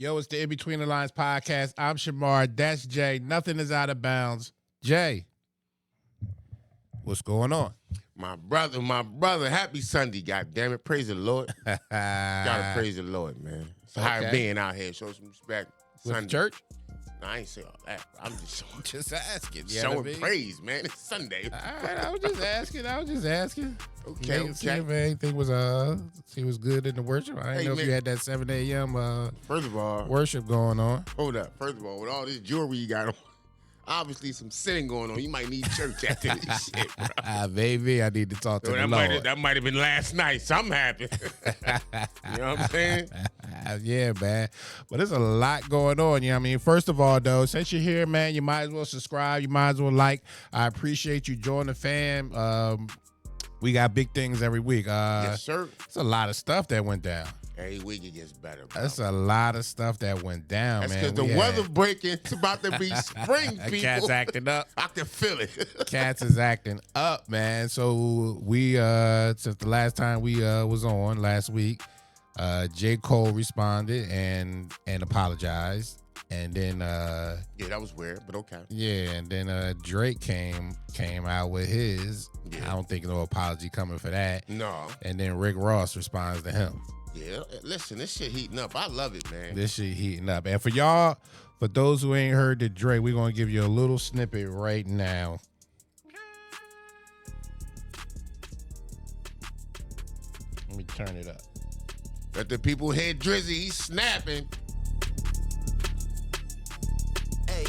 Yo, it's the In Between the Lines podcast. I'm Shamar. That's Jay. Nothing is out of bounds. Jay, what's going on? My brother. Happy Sunday, goddammit. Praise the Lord. Gotta praise the Lord, man. It's a higher being out here. Show some respect. With the church? No, I ain't say all that. I'm just showing, Asking. Praise, man. It's Sunday. All right, I was just asking. Okay. See if anything was good in the worship. I didn't know if you had that 7 a.m. First of all, worship going on. Hold up. First of all, with all this jewelry you got on, obviously some sinning going on. You might need church after this shit, bro. Baby, I need to talk to the Lord. That might have been last night. Something happened. You know what I'm saying? Yeah, man. But there's a lot going on. You know what I mean? First of all, though, since you're here, man, you might as well subscribe. You might as well like. I appreciate you joining the fam. We got big things every week. Yes, sir. It's a lot of stuff that went down. Every week it gets better, bro. That's a lot of stuff that went down, That's man. That's because the weather breaking. It's about to be spring, people. Cat's acting up. I can feel it. Cats is acting up, man. So we, since the last time we was on last week, J. Cole responded and apologized. And then yeah, that was weird, but okay. Yeah, and then Drake came out with his. Yeah. I don't think no apology coming for that. No. And then Rick Ross responds to him. Yeah, listen, this shit heating up. I love it, man. This shit heating up. And for y'all, for those who ain't heard the Drake, we're gonna give you a little snippet right now. Let me turn it up. Let the people hear Drizzy. He's snapping. Hey,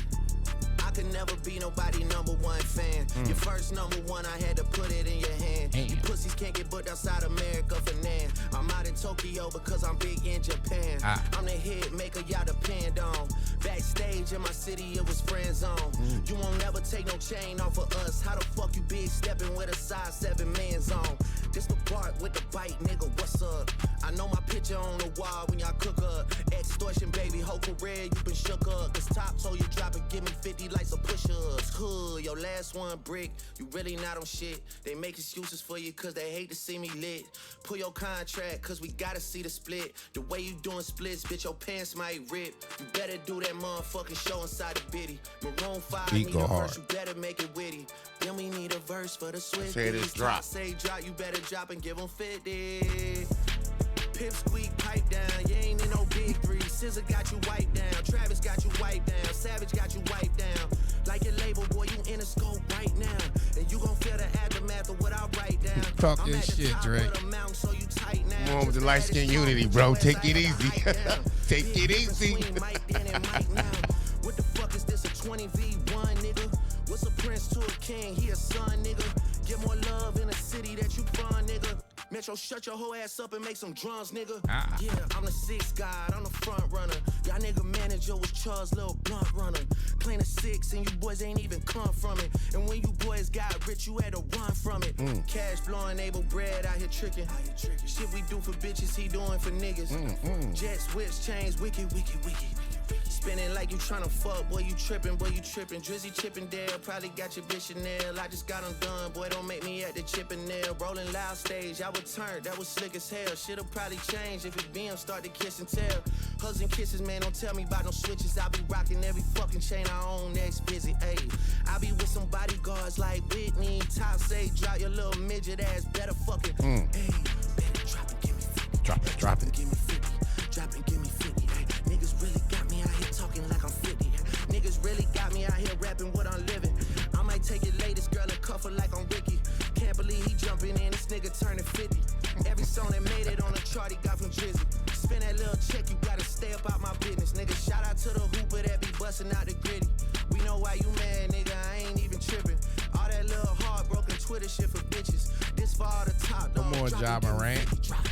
I could never be nobody number one fan. Your first number one, I had to put it in your hand. You pussies can't get booked outside America for nan. I'm out in Tokyo because I'm big in Japan. I'm the hit maker y'all depend on. Backstage in my city, it was friend zone. You won't never take no chain off of us. How the fuck you big stepping with a size 7 man zone? This the part with the bite, nigga, what's up? I know my picture on the wall when y'all cook up. Extortion, baby, whole career, you been shook up. Cause top told you drop and give me 50 like some push-ups. Hood, your last one brick, you really not on shit. They make excuses for you cause they hate to see me lit. Pull your contract cause we gotta see the split. The way you doing splits, bitch, your pants might rip. You better do that motherfucking show inside the bitty. Maroon 5 need a verse, you better make it witty. Then we need a verse for the Swifties. Say this drop. Say drop, you better drop and give them 50. Pip squeak, pipe down, you ain't in no big three. Scissor got you wiped down, Travis got you wiped down, Savage got you wiped down. Like your label, boy, you in the scope right now. And you gon' feel the aftermath of what I write down. Talk this shit, Drake. So you tight now. Come on with the light skin unity, bro. Take it easy. Take it easy. What the fuck is this, a 20v1, nigga? What's a prince to a king? He a son, nigga. Get more love in a city that you from, nigga. Metro, shut your whole ass up and make some drums, nigga. Yeah, I'm the 6th guy, I'm the front runner. Y'all nigga manager was Charles' little blunt runner. Playing a 6 and you boys ain't even come from it. And when you boys got rich, you had to run from it. Cash flowing, able bread out here tricking. Shit we do for bitches, he doing for niggas. Jet switch, chains, wicked. Spinning like you tryna fuck, boy, you trippin'. Drizzy Chippendale, probably got your bitch Chanel. I just got undone, boy, don't make me at the Chippendale. Rolling loud stage, I would turn, that was slick as hell. Shit'll probably change if it BM start to kiss and tell. Hugs and kisses, man, don't tell me about no switches. I be rocking every fucking chain I own, next visit, ayy. I be with some bodyguards like Whitney. Top say, drop your little midget ass, better fucking, ayy. Better drop and give me 50. Drop it. Give me 50. Drop and give me 50, ayy. Niggas really got me out here talking like I'm 50. Niggas really got me out here rapping what I'm living. I might take your latest girl and cuff her like I'm Ricky. Can't believe he jumping in, this nigga turning 50. Every song that made it on the chart he got from Drizzy. Spend that little check, you gotta stay up out my business. Nigga, shout out to the hooper that be busting out the gritty. We know why you mad, nigga, I ain't even tripping. All that little heartbroken Twitter shit for bitches. This far the top, no more job, Morant. Drop.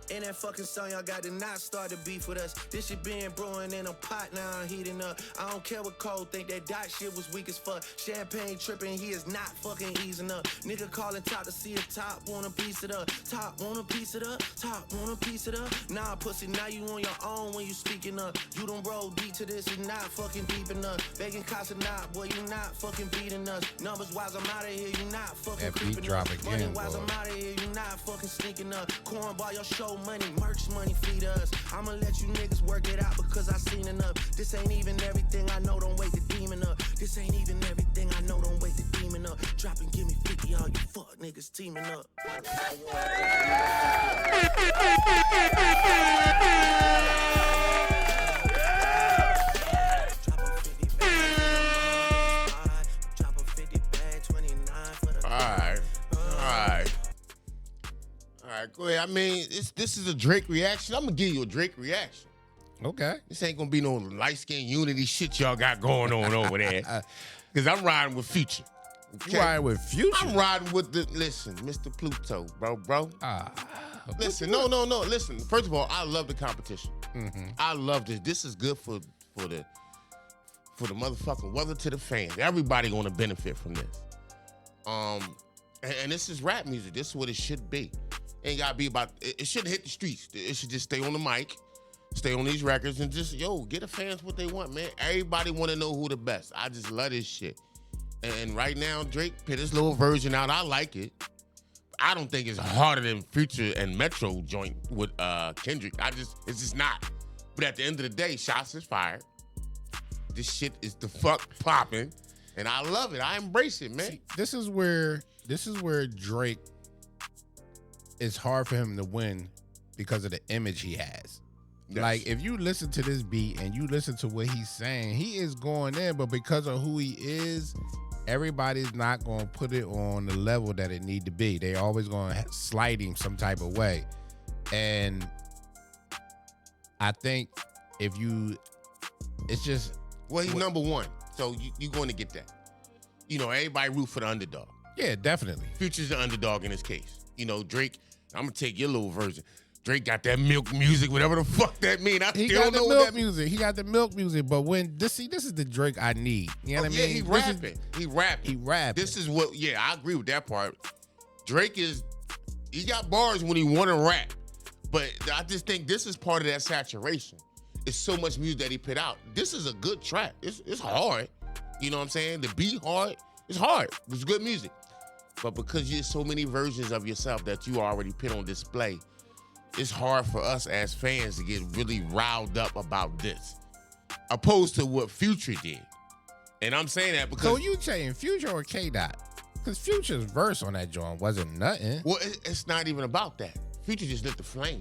And that fucking song y'all got to not start to beef with us. This shit been brewing in a pot, now I'm heating up. I don't care what Cole think, that dot shit was weak as fuck. Champagne tripping, he is not fucking easing up. Nigga calling top to see if top want a piece it up. Top want a piece it up, top want a piece it up. Nah, pussy, now you on your own when you speaking up. You don't roll deep to this, you not fucking deep enough. Begging cops or not, boy, you not fucking beating us. Numbers wise, I'm out of here, you not fucking that creeping beat drop up. again, Money wise, boy. I'm out of here, you not fucking sneaking up. Cornball, your show money, merch money feed us. I'ma let you niggas work it out because I seen enough. This ain't even everything I know, don't wake the demon up. This ain't even everything I know, don't wake the demon up. Drop and give me 50, all you fuck niggas teaming up. All right, go ahead. I mean, this is a Drake reaction. I'm gonna give you a Drake reaction. Okay. This ain't gonna be no light-skinned unity shit y'all got going on over there. Because I'm riding with Future. Okay? You riding with Future? I'm riding with listen, Mr. Pluto, bro. Listen, no. Listen, first of all, I love the competition. Mm-hmm. I love this. This is good for the motherfucking weather to the fans. Everybody gonna benefit from this. And this is rap music. This is what it should be. Ain't gotta be about. It shouldn't hit the streets. It should just stay on the mic, stay on these records, and just get the fans what they want, man. Everybody want to know who the best. I just love this shit. And right now, Drake put his little version out. I like it. I don't think it's harder than Future and Metro joint with Kendrick. It's just not. But at the end of the day, shots is fired. This shit is the fuck popping, and I love it. I embrace it, man. See, this is where Drake. It's hard for him to win because of the image he has. Yes. Like, if you listen to this beat and you listen to what he's saying, he is going in, but because of who he is, everybody's not going to put it on the level that it need to be. They always going to slide him some type of way. And I think it's just... Well, he's number one, so you're going to get that. Everybody root for the underdog. Yeah, definitely. Future's the underdog in this case. Drake, I'm going to take your little version. Drake got that milk music, whatever the fuck that mean. He got the milk music. He got the milk music. But this is the Drake I need. You know what I mean? He rapping. He rapping. This is what, I agree with that part. Drake he got bars when he want to rap. But I just think this is part of that saturation. It's so much music that he put out. This is a good track. It's hard. You know what I'm saying? The beat hard. It's hard. It's good music. But because you have so many versions of yourself that you already put on display, it's hard for us as fans to get really riled up about this, opposed to what Future did. And I'm saying that because... So you saying Future or K-Dot? Because Future's verse on that joint wasn't nothing. Well, it's not even about that. Future just lit the flame.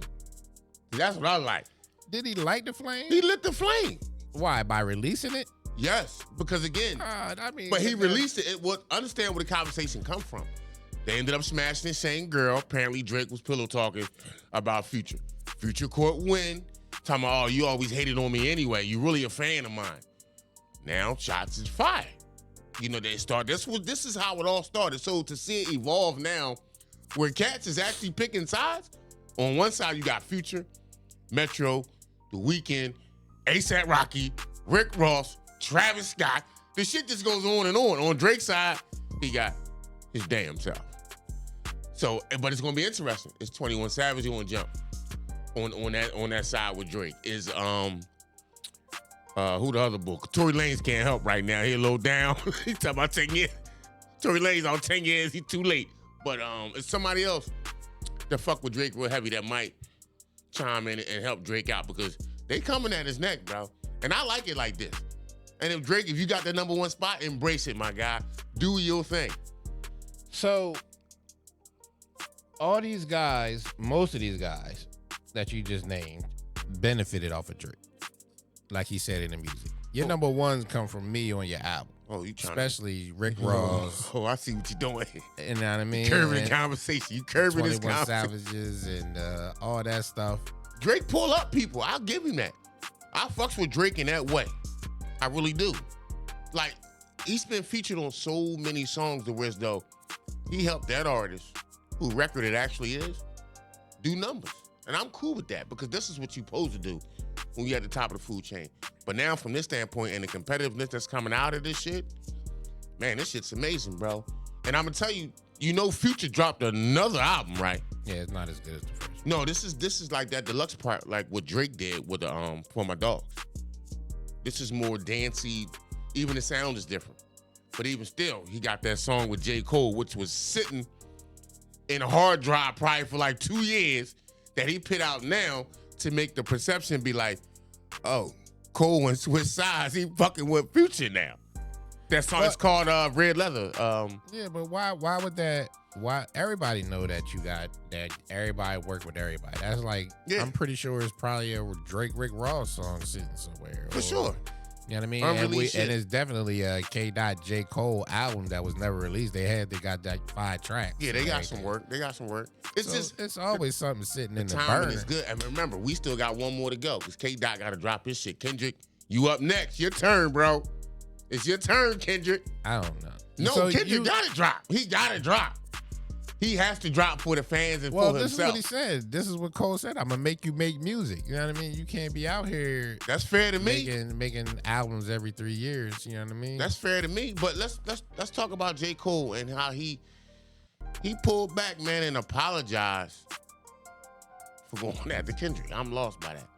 That's what I like. Did he light the flame? He lit the flame. Why? By releasing it? Yes, because again, but he released it. Understand where the conversation come from. They ended up smashing the same girl. Apparently, Drake was pillow talking about Future. Future court win. Talking about, you always hated on me anyway. You really a fan of mine. Now, shots is fired. They start. This is how it all started. So to see it evolve now, where cats is actually picking sides. On one side, you got Future, Metro, The Weeknd, A$AP Rocky, Rick Ross, Travis Scott. The shit just goes on and on. On Drake's side, he got his damn self. So, but it's gonna be interesting. It's 21 Savage gonna jump on that side with Drake. Is who the other boy? Tory Lanez can't help right now. He a little down. He's talking about 10 years. Tory Lanez on 10 years. He's too late. But it's somebody else that fuck with Drake real heavy that might chime in and help Drake out because they coming at his neck, bro. And I like it like this. And if you got the number one spot, embrace it, my guy. Do your thing. So, all these guys, most of these guys that you just named, benefited off of Drake. Like he said in the music. Your number ones come from me on your album. Oh, you trying especially Rick Ross. Oh, I see what you're doing. You know what I mean? Curving the conversation. You curving this 21 conversation. Savages and all that stuff. Drake pull up people. I'll give him that. I fucks with Drake in that way. I really do. Like, he's been featured on so many songs to where as though he helped that artist, who record it actually is, do numbers. And I'm cool with that because this is what you're supposed to do when you're at the top of the food chain. But now from this standpoint and the competitiveness that's coming out of this shit, man, this shit's amazing, bro. And I'm gonna tell you, Future dropped another album, right? Yeah, it's not as good as the first. No, this is like that deluxe part, like what Drake did with the For My Dogs. This is more dancey. Even the sound is different. But even still, he got that song with J. Cole, which was sitting in a hard drive probably for like 2 years. that he put out now to make the perception be like, oh, Cole and switch sides. He fucking with Future now. That song is called Red Leather. Yeah, but why would that? Why everybody know that you got that? Everybody work with everybody. That's like I'm pretty sure it's probably a Drake Rick Ross song sitting somewhere. For sure. You know what I mean? And it's definitely a K. J. Cole album that was never released. They got that 5 tracks. Yeah, they got some work. They got some work. It's always something sitting in the timing burner. is good. And remember, we still got one more to go because K. Dot got to drop his shit. Kendrick, you up next? Your turn, bro. It's your turn, Kendrick. I don't know. No, so Kendrick got to drop. He got to drop. He has to drop for the fans and for himself. Well, this is what he said. This is what Cole said. I'm gonna make you make music. You know what I mean? You can't be out here. That's fair to me. Making albums every 3 years. You know what I mean? That's fair to me. But let's talk about J. Cole and how he pulled back, man, and apologized for going after Kendrick. I'm lost by that.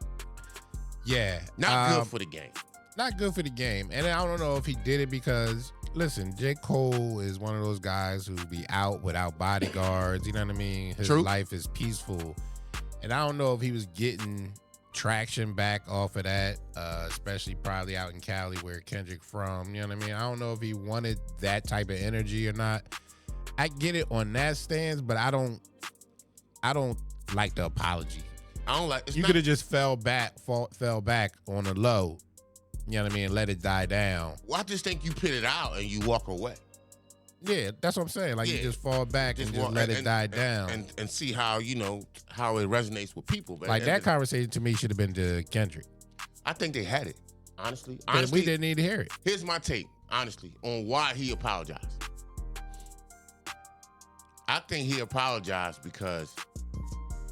Yeah, not good for the game. Not good for the game. And I don't know if he did it because. Listen, J. Cole is one of those guys who be out without bodyguards. You know what I mean? His life is peaceful. And I don't know if he was getting traction back off of that, especially probably out in Cali where Kendrick from. You know what I mean? I don't know if he wanted that type of energy or not. I get it on that stance, but I don't like the apology. I don't like. You could have just fell back on the low. You know what I mean? Let it die down. Well, I just think you put it out and you walk away. Yeah, that's what I'm saying. Like you just fall back and just let it die down. And see how, how it resonates with people. Like that conversation to me should have been to Kendrick. I think they had it, honestly. But we didn't need to hear it. Here's my take, honestly, on why he apologized. I think he apologized because,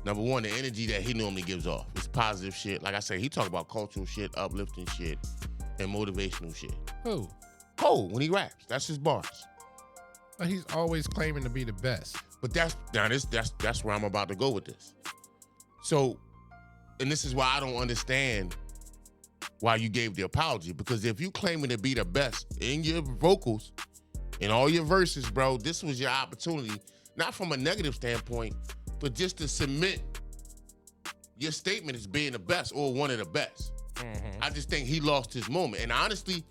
number one, the energy that he normally gives off is positive shit. Like I said, he talk about cultural shit, uplifting shit, and motivational shit. Who? Cole, when he raps. That's his bars. But he's always claiming to be the best. But that's where I'm about to go with this. So, and this is why I don't understand why you gave the apology. Because if you claiming to be the best in your vocals, in all your verses, bro, this was your opportunity, not from a negative standpoint, but just to submit your statement as being the best or one of the best. Mm-hmm. I just think he lost his moment. And honestly,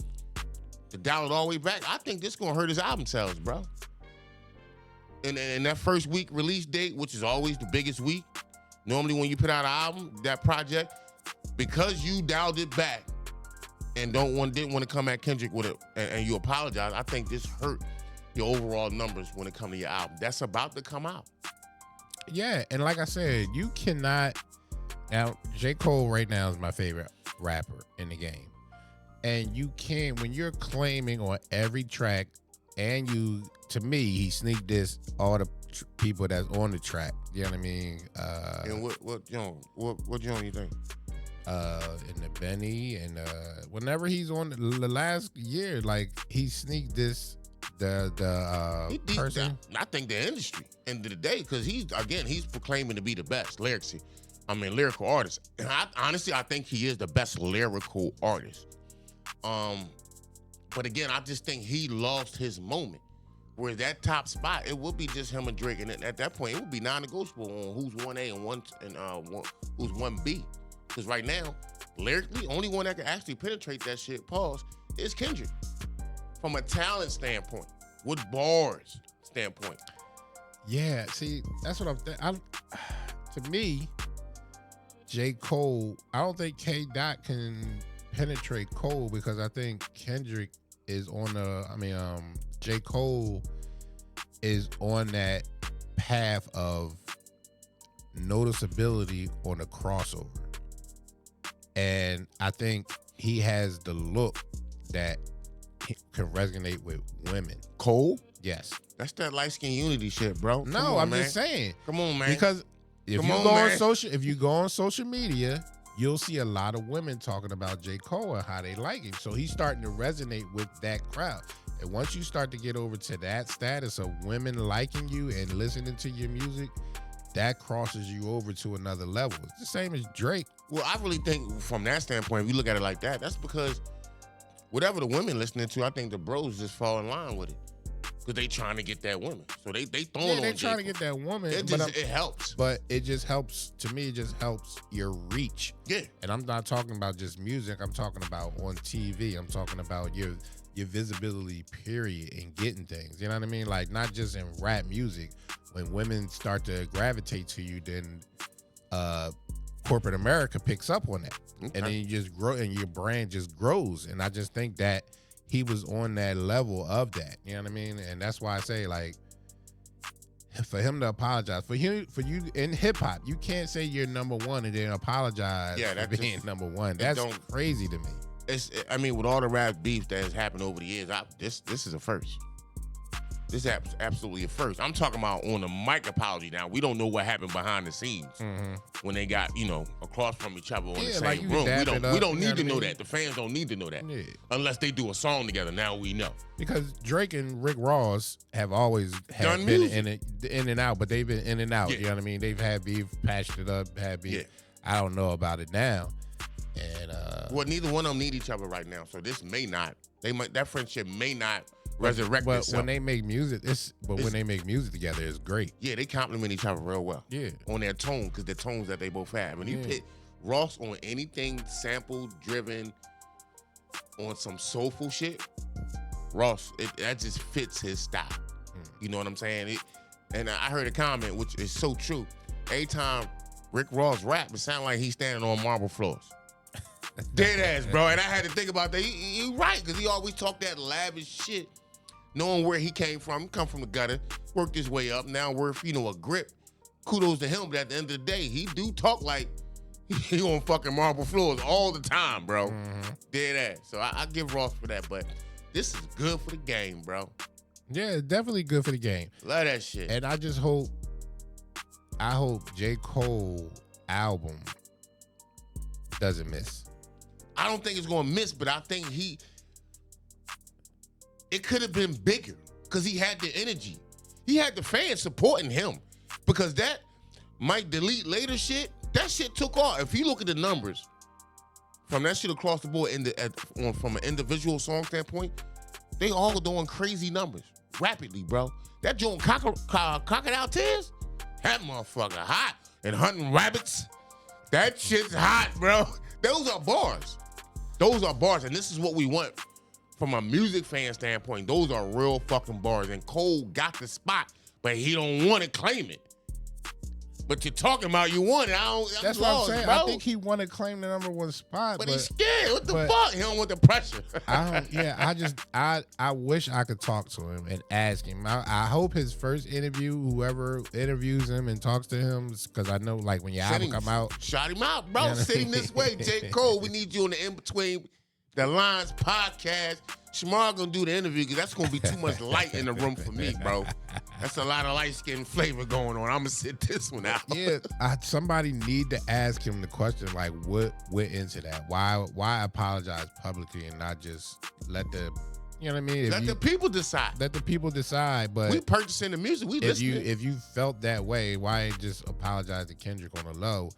to dial it all the way back, I think this gonna hurt his album sales, bro. And that first week release date, which is always the biggest week, normally when you put out an album, that project, because you dialed it back and didn't want to come at Kendrick with it and you apologize, I think this hurt your overall numbers when it comes to your album. That's about to come out. Yeah, and like I said, you cannot. Now, J. Cole right now is my favorite rapper in the game. And you can't, when you're claiming on every track, and to me, he sneak diss all the people that's on the track. You know what I mean? And what Joan you think? In the Benny, and whenever he's on the last year, like he sneak diss the person. I think the industry, end of the day, because he's proclaiming to be the best lyrical artist. And I think he is the best lyrical artist. But again, I just think he lost his moment. Where that top spot, it would be just him and Drake, and at that point, it would be non-negotiable on who's 1A and who's 1B. Because right now, lyrically, only one that can actually penetrate that shit, is Kendrick. From a talent standpoint, with bars standpoint. Yeah, see, that's what I'm thinking. To me, J. Cole, I don't think K. Dot can penetrate Cole because I think Kendrick is J. Cole is on that path of noticeability on a crossover. And I think he has the look that can resonate with women. Cole? Yes. That's that light-skin unity shit, bro. No, I'm just saying. Come on, man. Because if you go on social media, you'll see a lot of women talking about J. Cole and how they like him. So he's starting to resonate with that crowd. And once you start to get over to that status of women liking you and listening to your music, that crosses you over to another level. It's the same as Drake. Well, I really think from that standpoint, if you look at it like that, that's because whatever the women listening to, I think the bros just fall in line with it. Because they trying to get that woman. So they throwing on they trying to get that woman. It helps. But it just helps, to me, it just helps your reach. Yeah. And I'm not talking about just music. I'm talking about on TV. I'm talking about your visibility, period, and getting things. You know what I mean? Like, not just in rap music. When women start to gravitate to you, then corporate America picks up on that. Okay. And then you just grow, and your brand just grows. And I just think that he was on that level of that. You know what I mean? And that's why I say, like, for him to apologize, for you in hip hop, you can't say you're number one and then apologize for being number one. That's crazy to me. I mean, with all the rap beef that has happened over the years, this is a first. This is absolutely a first. I'm talking about on the mic apology now. We don't know what happened behind the scenes when they got, across from each other in the same room. We don't need to know that. The fans don't need to know that. Yeah. Unless they do a song together. Now we know. Because Drake and Rick Ross have always been in and out, but they've been in and out. Yeah. You know what I mean? They've had beef, patched it up, had beef. Yeah. I don't know about it now. And well, neither one of them need each other right now. So this that friendship may not resurrect itself. But when they make music, when they make music together, it's great. Yeah, they complement each other real well. Yeah, on their tone, because the tones that they both have. When you put Ross on anything sample driven, on some soulful shit, Ross, that just fits his style. You know what I'm saying? And I heard a comment which is so true. Every time Rick Ross rap, it sounds like he's standing on marble floors. Dead ass, bro. And I had to think about that. He right, because he always talked that lavish shit, knowing where he came from. He come from the gutter, worked his way up, now worth, a grip. Kudos to him, but at the end of the day, he do talk like he on fucking marble floors all the time, bro. Dead ass. So I give Ross for that, but this is good for the game, bro. Yeah, it's definitely good for the game. Love that shit. And I hope J. Cole album doesn't miss. I don't think it's going to miss, but I think it could have been bigger because he had the energy. He had the fans supporting him because that Mike Delete Later shit, that shit took off. If you look at the numbers from that shit across the board from an individual song standpoint, they all doing crazy numbers rapidly, bro. That joint Crocodile Tears, that motherfucker hot. And Hunting Rabbits, that shit's hot, bro. Those are bars. And this is what we want from a music fan standpoint. Those are real fucking bars. And Cole got the spot, but he don't want to claim it. But you're talking about you want it. That's what I'm saying. Bro. I think he want to claim the number one spot. But he's scared. What the fuck? He don't want the pressure. I wish I could talk to him and ask him. I hope his first interview, whoever interviews him and talks to him, because I know, like, when your album come out. Shout him out, bro. Sitting this way, J. Cole. We need you on the In Between the Lines podcast. Shamar gonna do the interview because that's gonna be too much light in the room for me, bro. That's a lot of light-skinned flavor going on. I'm gonna sit this one out. Yeah, somebody need to ask him the question, like, what went into that? Why apologize publicly and not just let the, you know what I mean? Let the people decide. Let the people decide. But we purchasing the music. We listening. If you felt that way, why just apologize to Kendrick on the low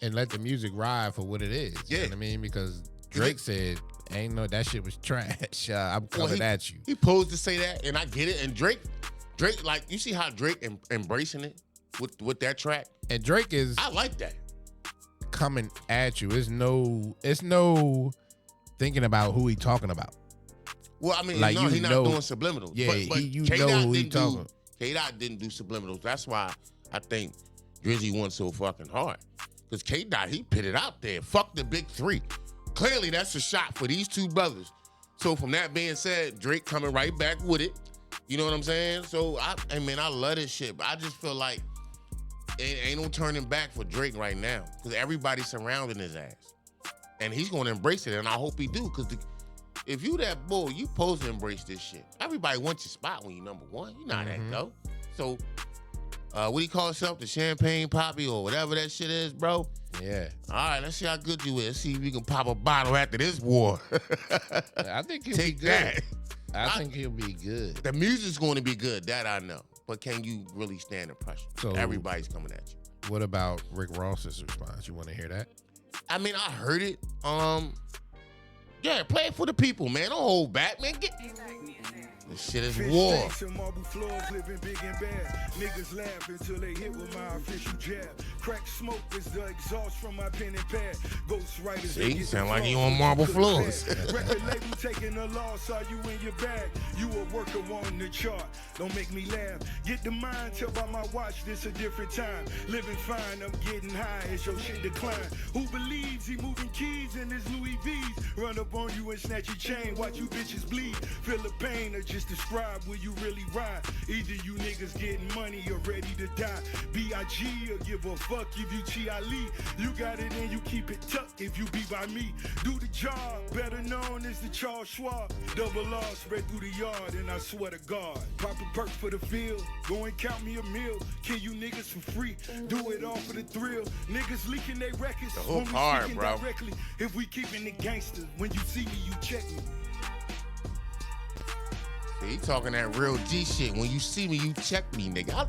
and let the music ride for what it is? Yeah. You know what I mean? Because Drake said, that shit was trash. I'm coming at you. He posed to say that, and I get it. And Drake, like, you see how Drake embracing it with that track? And Drake is, I like that, coming at you. It's no thinking about who he talking about. Well, I mean, like, he's not doing subliminals. Yeah, but you know who he talking about. K-Dot didn't do subliminals. That's why I think Drizzy won so fucking hard. Because K-Dot, he put it out there. Fuck the big three. Clearly, that's a shot for these two brothers. So from that being said, Drake coming right back with it. You know what I'm saying? So, I love this shit. But I just feel like it ain't no turning back for Drake right now. Because everybody's surrounding his ass. And he's going to embrace it. And I hope he do. Because if you that bull, you supposed to embrace this shit. Everybody wants your spot when you number one. You know how that go. So, what do you call yourself? The Champagne Poppy or whatever that shit is, bro? Yeah. All right, let's see how good you is. Let's see if we can pop a bottle after this war. I think he'll be good. I think he'll be good. The music's going to be good, that I know. But can you really stand the pressure? So everybody's coming at you. What about Rick Ross's response? You want to hear that? I mean, I heard it. Yeah, play it for the people, man. Don't hold back, man. This shit is war. Marble floors, living big and bad. Niggas laugh until they hit with my official jab. Crack smoke is the exhaust from my pen and pad. Ghost writers. See, sound like you on marble floors. Record label taking a loss. Are you in your bag? You a worker on the chart. Don't make me laugh. Get the mind, tell by my watch, this a different time. Living fine, I'm getting high as your shit decline. Who believes he moving keys in his Louis V's? Run up on you and snatch your chain, watch you bitches bleed. Feel the pain or just describe where you really ride. Either you niggas getting money or ready to die. B.I.G. or give a fuck if you Chi-Ali. You got it and you keep it tucked if you be by me. Do the job, better known as the Charles Schwab. Double R spread through the yard and I swear to God. Pop a perk for the field, go and count me a meal. Kill you niggas for free, do it all for the thrill. Niggas leaking they records, the hook hard, bro. Directly. If we keeping it gangster, when you see me, you check me. He talking that real G shit. When you see me, you check me, nigga.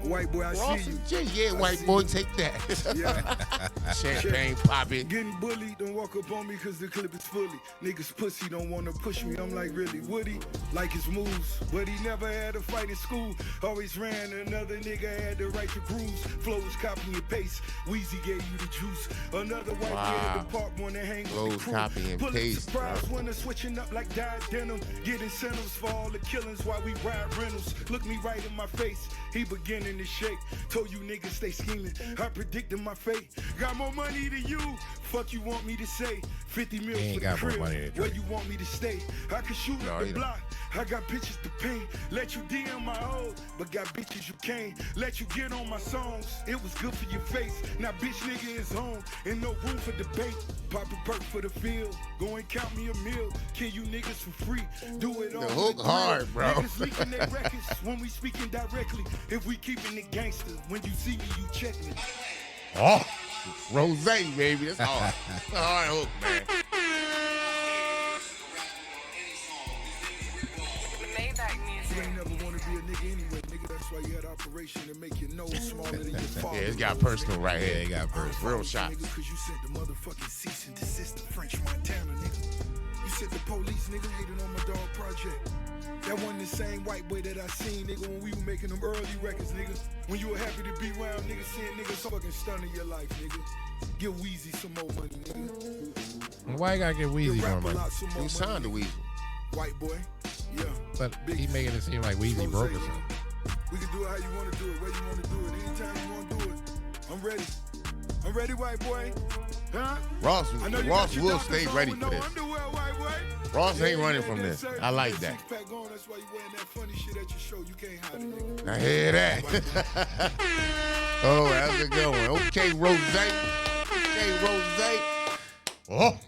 White boy, I see you. Yeah, white boy, take that. Yeah. Champagne popping. Getting bullied, don't walk up on me cause the clip is fully. Niggas pussy don't wanna push me. I'm like, really, would he? Like his moves, but he never had a fight in school. Always ran, another nigga had the right to cruise. Flow was copy and paste. Weezy gave you the juice. Another white boy at the park wanna hang with the crew. Copy and paste. Surprise when they're switching up like dyed denim. Get incentives for all the killings while we ride rentals. Look me right in my face. He beginning to shake. Told you niggas stay scheming. I predicted my fate. Got more money than you. Fuck you want me to say? 50 mil for the crib. Where you want me to stay? I can shoot up the block. I got bitches to pay. Let you DM my old, but got bitches you can't. Let you get on my songs. It was good for your face. Now bitch nigga is home and no room for debate. Pop a perk for the field. Go and count me a meal. Kill you niggas for free. Do it all. The hook hard, bro. Niggas leaking their records when we speaking directly. If we keeping it gangster, when you see me, you check me. Oh, Rose, baby. That's hard. Hard hook, man. You ain't never want to be a nigga anyway, nigga. That's why you had operation to make your nose smaller than your father. Yeah, it's got personal right here. It got personal. Real shots. Nigga, cause you sent the motherfucking cease and desist to French Montana, nigga. You sent the police, nigga, hating on my dog project. That wasn't the same white boy that I seen, nigga, when we were making them early records, nigga. When you were happy to be around, nigga, seeing niggas fucking stunning your life, nigga. Give Weezy some more money, nigga. Why you gotta give Weezy more money? He signed to Weezy. White boy, yeah. But he making it seem like Weezy broke or something. We can do it how you want to do it, where you want to do it, anytime you want to do it. I'm ready. I'm ready, white boy. Huh? Ross will stay ready for this. Ross ain't running from this. I like that. I hear that. Oh, that's a good one. Okay, Rose. Okay, Rose. Oh.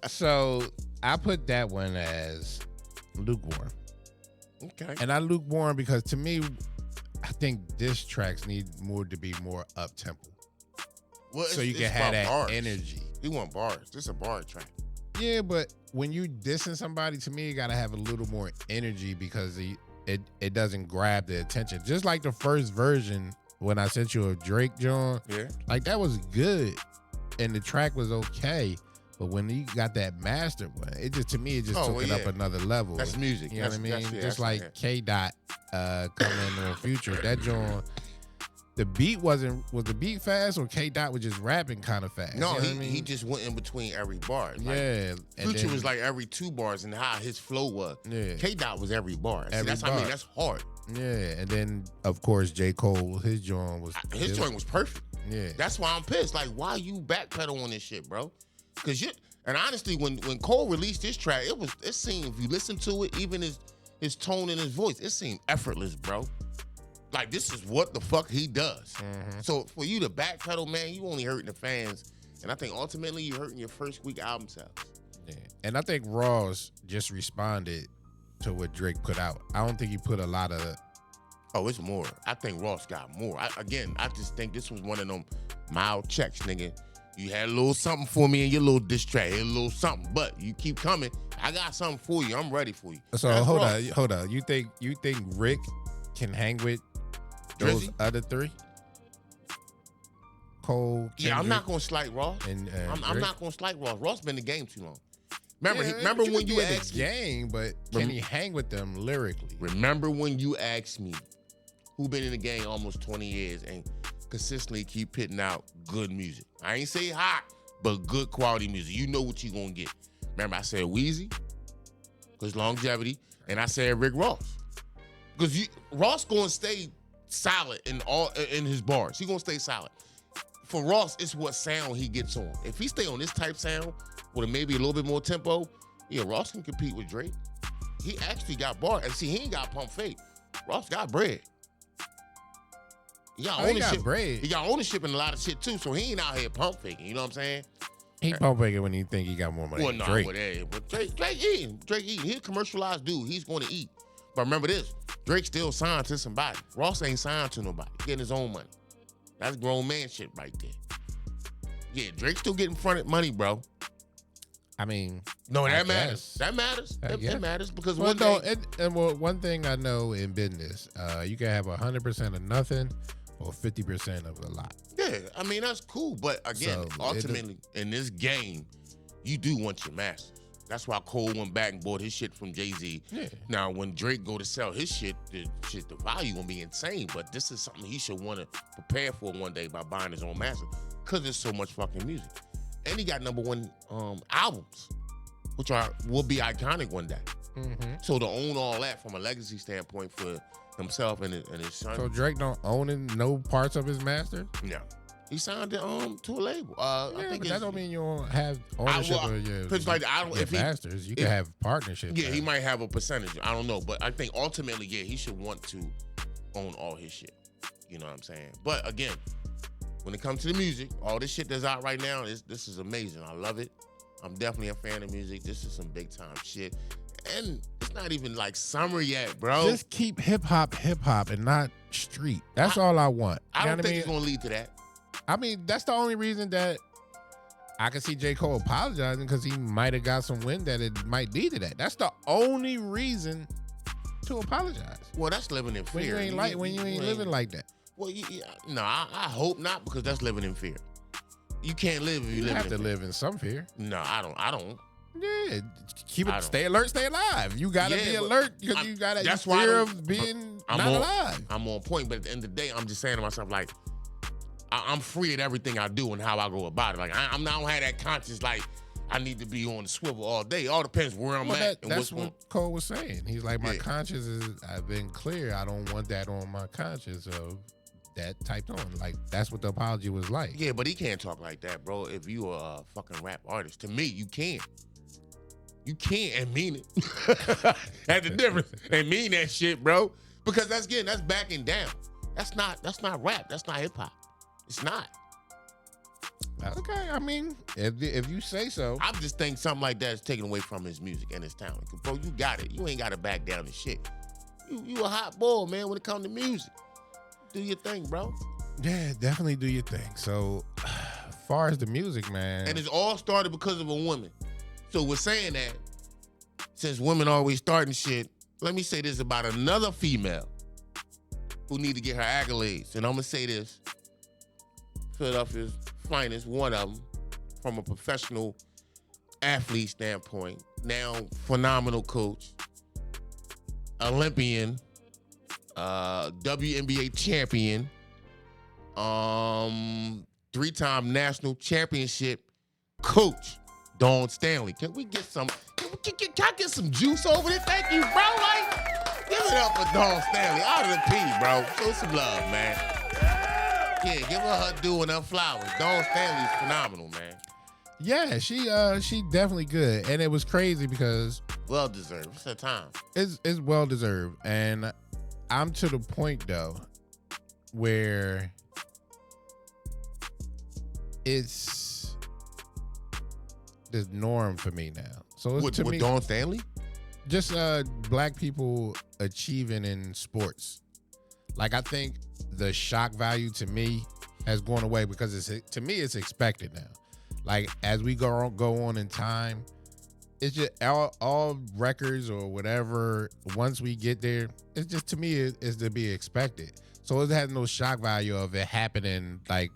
So I put that one as lukewarm. Okay. And I lukewarm because to me, I think diss tracks need more to be more up tempo. Well, so you can have that bars. Energy. You want bars. This is a bar track. Yeah, but when you dissing somebody, to me, you gotta have a little more energy because it doesn't grab the attention. Just like the first version when I sent you a Drake John, yeah, like that was good, and the track was okay. But when you got that mastered one, it just took it up another level. That's music. You know what I mean? Just like K Dot coming in the future, that John. The beat was the beat fast, or K Dot was just rapping kind of fast? No, you know he just went in between every bar. Like, Future was like every 2 bars, and how his flow was. Yeah, K Dot was every bar. That's hard. Yeah, and then of course J Cole, his joint was perfect. Yeah, that's why I'm pissed. Like, why you backpedal on this shit, bro? Because and honestly, when Cole released this track, it seemed, if you listen to it, even his tone and his voice, it seemed effortless, bro. Like, this is what the fuck he does. Mm-hmm. So for you to backpedal, man, you only hurting the fans. And I think ultimately you're hurting your first week album sales. Yeah. And I think Ross just responded to what Drake put out. I don't think he put a lot of... Oh, it's more. I think Ross got more. I just think this was one of them mild checks, nigga. You had a little something for me in your little diss track, a little something, but you keep coming. I got something for you. I'm ready for you. So hold on. You think Rick can hang with those other 3? Cole. Yeah, I'm not gonna slight Ross. And I'm not gonna slight Ross. Ross been in the game too long. Remember yeah, when you in asked the game, but can he hang with them lyrically? Remember when you asked me who been in the game almost 20 years and consistently keep putting out good music? I ain't say hot, but good quality music. You know what you gonna get. Remember I said Weezy, because longevity, and I said Rick Ross. Because Ross gonna stay solid in his bars. He gonna stay solid. For Ross, it's what sound he gets on. If he stay on this type sound with maybe a little bit more tempo, yeah, Ross can compete with Drake. He actually got bars. And see, he ain't got pump fake. Ross got bread. He got ownership. He got bread. He got ownership in a lot of shit too, so he ain't out here pump faking. You know what I'm saying? He pump faking when he think he got more money. Well, than no, Drake. but Drake eating. He's a commercialized dude. He's going to eat. But remember this, Drake still signed to somebody. Ross ain't signed to nobody. Getting his own money. That's grown man shit right there. Yeah, Drake's still getting fronted money, bro. I mean, no, that I matters. guess. That matters. It matters because well, one day. One thing I know in business, you can have 100% of nothing or 50% of a lot. Yeah, I mean that's cool, but again, So, ultimately in this game, you do want your masters. That's why Cole went back and bought his shit from Jay-Z. Yeah. Now, when Drake go to sell his shit, the value gonna be insane. But this is something he should want to prepare for one day by buying his own master, because there's so much fucking music, and he got #1 albums, which will be iconic one day. Mm-hmm. So to own all that from a legacy standpoint for himself and his son. So Drake don't own no parts of his master? No. He signed it to a label. I think but that don't mean you don't have ownership of your masters. You can have partnerships. Yeah, he might have a percentage. I don't know. But I think ultimately, yeah, he should want to own all his shit. You know what I'm saying? But again, when it comes to the music, all this shit that's out right now, this is amazing. I love it. I'm definitely a fan of music. This is some big time shit. And it's not even like summer yet, bro. Just keep hip hop, and not street. That's all I want. I don't think it's gonna lead to that. I mean, that's the only reason that I can see J. Cole apologizing, because he might have got some wind that it might lead to that. That's the only reason to apologize. Well, that's living in fear. When you ain't living like that. Well, no, I hope not, because that's living in fear. You can't live if you live in fear. You have to live in some fear. No, I don't. Yeah, keep it. Stay alert. Stay alive. You gotta be alert, because you gotta. That's fear of being not alive. I'm on point, but at the end of the day, I'm just saying to myself, like, I'm free at everything I do and how I go about it. Like I don't have that conscience like I need to be on the swivel all day. It all depends where I'm at. And that's what Cole was saying. He's like, my conscience is. I've been clear. I don't want that on my conscience of that typed on. Like that's what the apology was like. Yeah, but he can't talk like that, bro. If you are a fucking rap artist, to me, you can't. You can't and mean it. That's the difference. And mean that shit, bro. Because that's backing down. That's not rap. That's not hip hop. It's not. Okay, I mean, if you say so. I just think something like that is taken away from his music and his talent. Bro, you got it. You ain't got to back down and shit. You a hot boy, man, when it comes to music. Do your thing, bro. Yeah, definitely do your thing. So, far as the music, man. And it's all started because of a woman. So we're saying that, since women always starting shit, let me say this about another female who need to get her accolades. And I'm going to say this. Philadelphia's finest, one of them, from a professional athlete standpoint. Now, phenomenal coach, Olympian, WNBA champion, 3-time national championship coach, Dawn Stanley. Can we get some? Can I get some juice over there? Thank you, bro. Like, give it up for Dawn Stanley. Out of the P, bro. Show some love, man. Yeah, give her due and her flowers. Dawn Stanley's phenomenal, man. Yeah, she definitely good, and it was crazy because well deserved. It's her time. It's well deserved, and I'm to the point though where it's the norm for me now. So it's with Dawn Stanley, just black people achieving in sports. Like I think the shock value to me has gone away because to me it's expected now. Like as we go on in time, it's just all records or whatever. Once we get there, it's just to me is to be expected. So it has no shock value of it happening like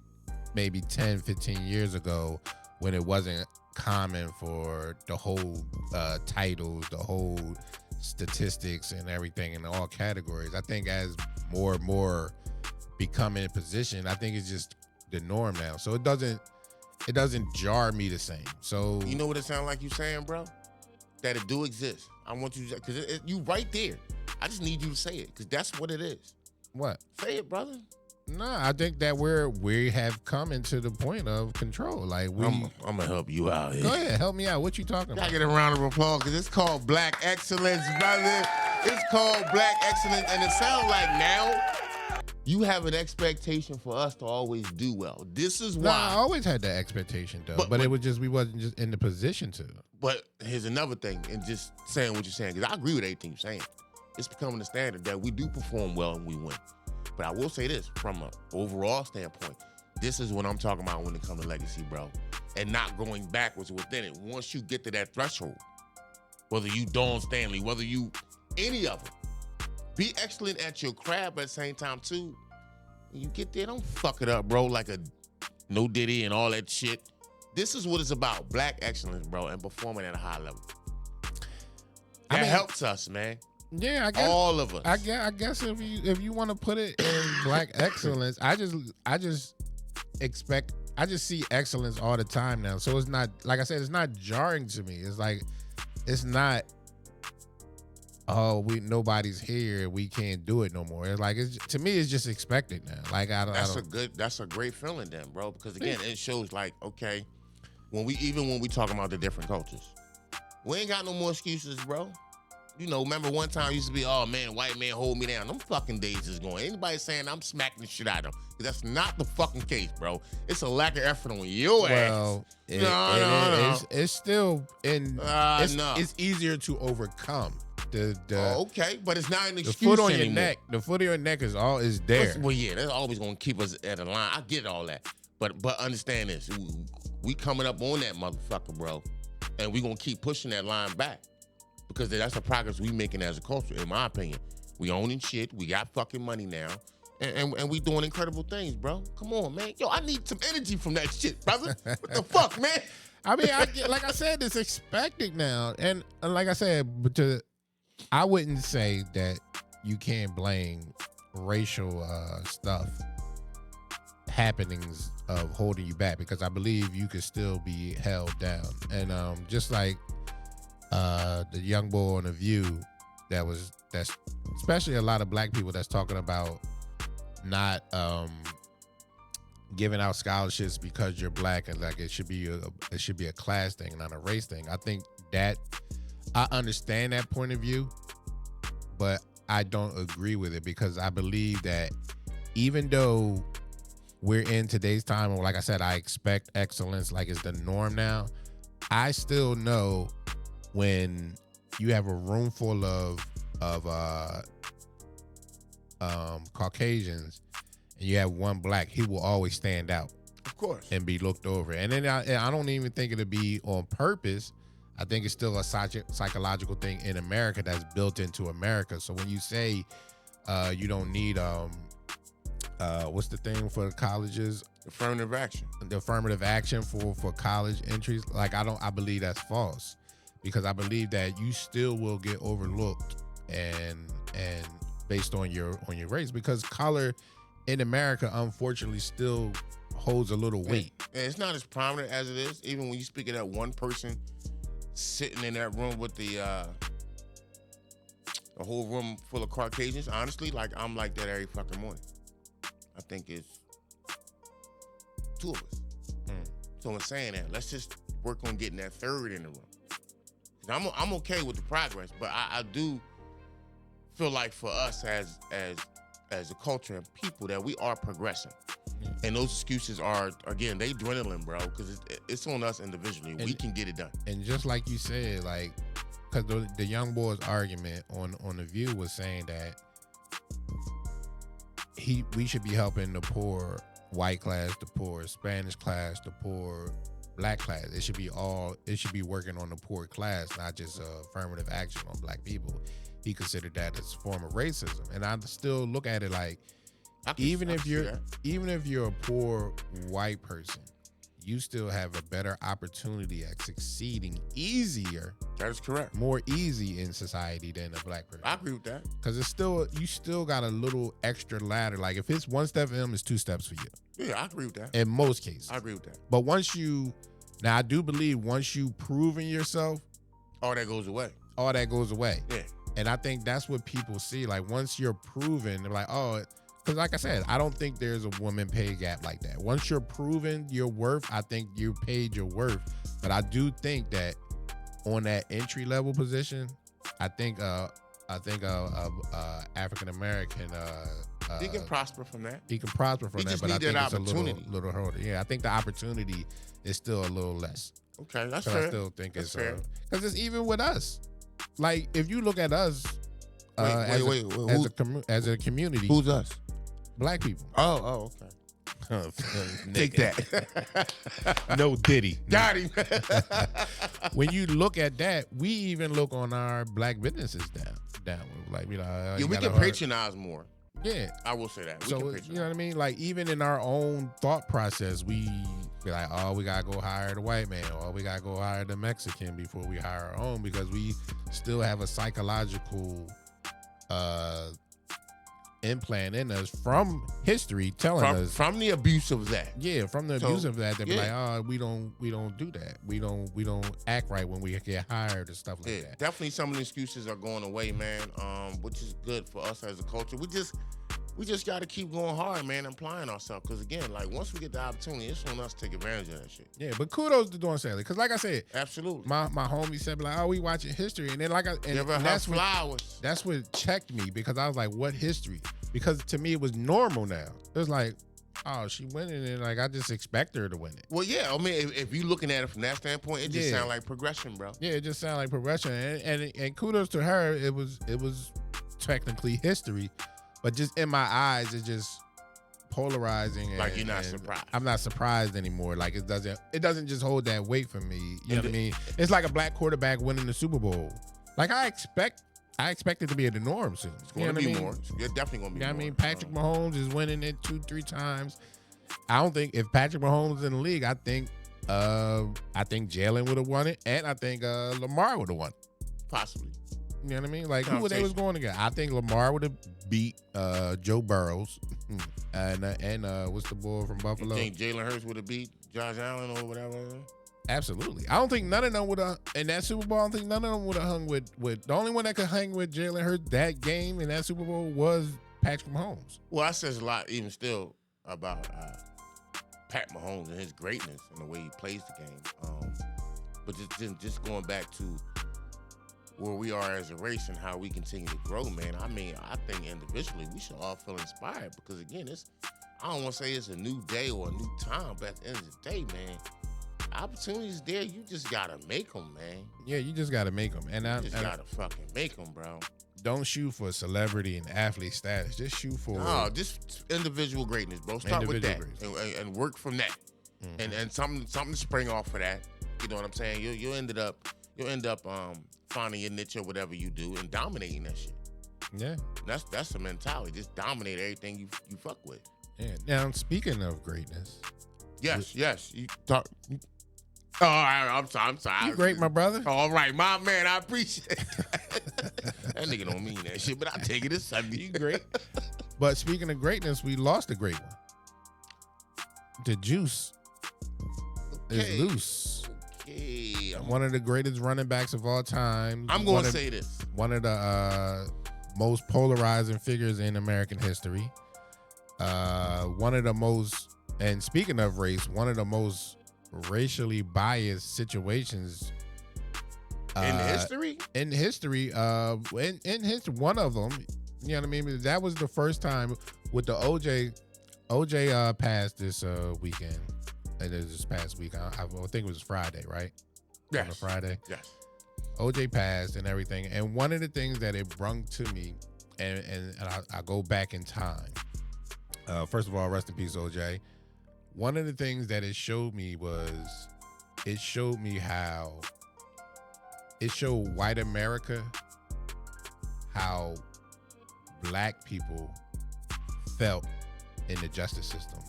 maybe 10, 15 years ago when it wasn't common for the whole titles, the whole statistics and everything in all categories. I think as more and more become in position, I think it's just the norm now. So it doesn't jar me the same. So you know what it sounds like you saying, bro? That it do exist. I want you to, because you right there. I just need you to say it, because that's what it is. What? Say it, brother. Nah, I think that we have come into the point of control. Like I'm gonna help you out here. Go ahead, help me out. What you talking about? Gotta get a round of applause, because it's called Black Excellence, brother. It's called Black Excellence, and it sounds like now you have an expectation for us to always do well. This is why. Nah, I always had that expectation though, but it was just we wasn't just in the position to. But here's another thing, and just saying what you're saying, because I agree with everything you're saying. It's becoming the standard that we do perform well and we win. But I will say this, from an overall standpoint, this is what I'm talking about when it comes to legacy, bro. And not going backwards within it. Once you get to that threshold, whether you Dawn Stanley, whether you any of them, be excellent at your craft, but at the same time too, when you get there, don't fuck it up, bro, like a No Diddy and all that shit. This is what it's about, Black excellence, bro, and performing at a high level. That helps us, man. Yeah, I guess all of us. I guess if you want to put it in Black excellence, I just see excellence all the time now. So it's not, like I said, it's not jarring to me. It's like it's not, nobody's here, we can't do it no more. It's like to me it's just expected now. Like that's a great feeling then, bro, because again it shows like, okay, when we talking about the different cultures, we ain't got no more excuses, bro. You know, remember one time used to be, oh man, white man hold me down. Them fucking days is going. Anybody saying I'm smacking the shit out of them, that's not the fucking case, bro. It's a lack of effort on your ass. No. It's still in. No. It's easier to overcome. Okay, but it's not an excuse the foot on anymore. Your neck. The foot on your neck is there. Well, yeah, that's always gonna keep us at a line. I get all that, but understand this: we coming up on that motherfucker, bro, and we gonna keep pushing that line back. Because that's the progress we making as a culture, in my opinion. We owning shit. We got fucking money now. And we doing incredible things, bro. Come on, man. Yo, I need some energy from that shit, brother. What the fuck, man? I mean, like I said, it's expected now. And like I said, I wouldn't say that you can't blame racial stuff, happenings of holding you back, because I believe you could still be held down. And just like the young boy on The View, that's especially a lot of black people that's talking about not giving out scholarships because you're black, and like it should be a class thing, not a race thing. I think that I understand that point of view, but I don't agree with it, because I believe that even though we're in today's time, and like I said, I expect excellence, like it's the norm now, I still know when you have a room full of Caucasians and you have one black, he will always stand out, of course, and be looked over. And then I don't even think it'll be on purpose. I think it's still a psychological thing in America that's built into America. So when you say you don't need what's the thing for colleges? Affirmative action. The affirmative action for college entries, like I believe that's false. Because I believe that you still will get overlooked and based on your race, because color in America unfortunately still holds a little weight. And it's not as prominent as it is, even when you speak of that one person sitting in that room with the whole room full of Caucasians. Honestly, like I'm like that every fucking morning. I think it's two of us. So in saying that, let's just work on getting that third in the room. I'm okay with the progress, but I do feel like for us as a culture and people that we are progressing. And those excuses are, again, they dwindling, bro, because it's on us individually. We can get it done. And just like you said, like, because the young boy's argument on The View was saying that we should be helping the poor white class, the poor Spanish class, the poor black class. It should be working on the poor class, not just affirmative action on black people. He considered that as a form of racism. And I still look at it like, even if you're a poor white person, you still have a better opportunity at succeeding easier. That is correct. More easy in society than a black person. I agree with that. Because you still got a little extra ladder. Like if it's one step for him, it's two steps for you. Yeah, I agree with that. In most cases. I agree with that. But now I do believe once you proven yourself, all that goes away. Yeah. And I think that's what people see. Like once you're proven, they're like, oh, because like I said, I don't think there's a woman pay gap like that. Once you're proven your worth, I think you paid your worth. But I do think that on that entry level position, I think African American he can prosper from that. He can prosper from that, just but I need think that it's opportunity. a little harder. Yeah, I think the opportunity is still a little less. Okay, that's fair. I still think that's fair. Because it's even with us. Like if you look at us as a community, who's us? Black people. Oh, okay. Take that. No Diddy. Got him. When you look at that, we even look on our black businesses down. Like we can patronize more. Yeah, I will say that. So you know what I mean? Like even in our own thought process, we be like, oh, we gotta go hire the white man, or we gotta go hire the Mexican before we hire our own, because we still have a psychological implant in us from history telling us from the abuse of that. Yeah, from the abuse of that. They be like, oh, we don't do that. We don't act right when we get hired and stuff like that. Definitely, some of the excuses are going away, man. Which is good for us as a culture. We just got to keep going hard, man, and applying ourselves. Because again, like once we get the opportunity, it's on us to take advantage of that shit. Yeah, but kudos to doing Staley. Because like I said, absolutely, my homie said like, oh, we watching history, and then that's what checked me, because I was like, what history? Because to me it was normal now. It was like, oh, she winning, and like I just expect her to win it. Well, yeah, I mean, if you're looking at it from that standpoint, it just sounds like progression, bro. Yeah, it just sounds like progression, and kudos to her. It was technically history. But just in my eyes, it's just polarizing. Like you're not surprised. I'm not surprised anymore. Like it doesn't just hold that weight for me. You know what I mean? It's like a black quarterback winning the Super Bowl. Like I expect it to be the norm soon. It's going to be more. It's definitely going to be more. I mean, Patrick Mahomes is winning it 2-3 times. I don't think if Patrick Mahomes is in the league, I think Jalen would have won it, and I think Lamar would have won it. Possibly. You know what I mean? Like who they was going against? I think Lamar would have beat Joe Burrows, and what's the boy from Buffalo? You think Jalen Hurts would have beat Josh Allen or whatever? Absolutely. I don't think none of them would have in that Super Bowl. I don't think none of them would have hung with the only one that could hang with Jalen Hurts that game in that Super Bowl was Patrick Mahomes. Well, that says a lot, even still, about Pat Mahomes and his greatness and the way he plays the game. But just going back to where we are as a race and how we continue to grow, man. I mean, I think individually we should all feel inspired, because again, I don't want to say it's a new day or a new time, but at the end of the day, man, opportunities there, you just gotta make them, man. Yeah, you just gotta make them, and you just gotta fucking make them, bro. Don't shoot for celebrity and athlete status. Just shoot for just individual greatness, bro. Start with that and work from that, and something to spring off of that. You know what I'm saying? You'll end up finding your niche or whatever you do and dominating that shit. Yeah, that's the mentality. Just dominate everything you fuck with. Yeah. Now speaking of greatness, yes, you talk. Oh, I'm sorry. You great, my brother. All right, my man. I appreciate it. That nigga don't mean that shit, but I take it as something. You great. But speaking of greatness, we lost a great one. The juice is loose. Okay. One of the greatest running backs of all time. I'm going to say this. One of the most polarizing figures in American history. One of the most, and speaking of race, one of the most racially biased situations in history. In history, one of them. You know what I mean? That was the first time with the OJ passed this weekend. It is this past week. I think it was Friday, right? Yes. On a Friday. Yes. OJ passed and everything, and one of the things that it brung to me, and I go back in time. First of all, rest in peace, OJ. One of the things that it showed me how it showed white America how black people felt in the justice system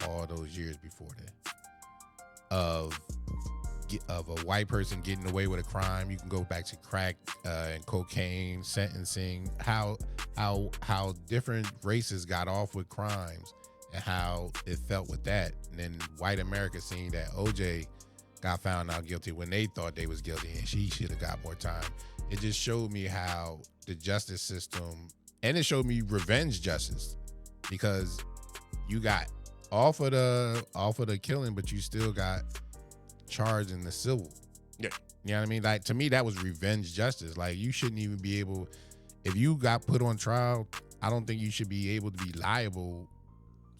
all those years before that of a white person getting away with a crime. You can go back to crack and cocaine sentencing, how different races got off with crimes and how it felt with that. And then white America seeing that OJ got found out guilty when they thought they was guilty and she should have got more time. It just showed me how the justice system, and it showed me revenge justice, because you got off of the killing, but you still got charged in the civil. Yeah. You know what I mean? Like, to me, that was revenge justice. Like, you shouldn't even be able, if you got put on trial, I don't think you should be able to be liable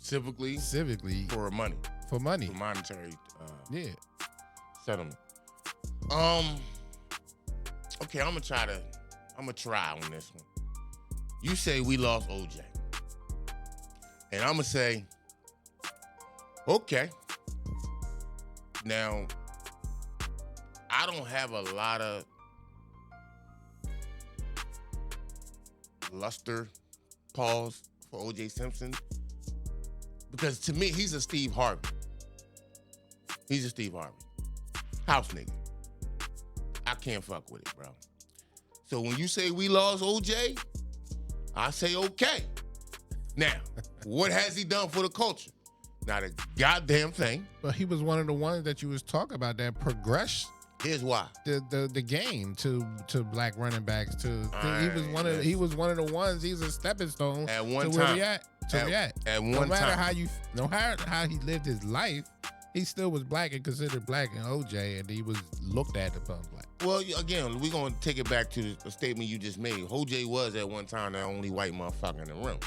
civically for money. For monetary settlement. Okay, I'm gonna try on this one. You say we lost OJ. And I'm gonna say, okay. Now, I don't have a lot of luster pause for OJ Simpson, because to me, he's a Steve Harvey. House nigga. I can't fuck with it, bro. So when you say we lost OJ, I say okay. Now, what has he done for the culture? Not a goddamn thing. But he was one of the ones that you was talking about that progressed. Here's why. The game to black running backs. He was one of the ones. He's a stepping stone at one to time. react. At one time. No matter how he lived his life, he still was black and considered black in OJ, and he was looked at upon black. Well, again, we're going to take it back to the statement you just made. OJ was at one time the only white motherfucker in the room.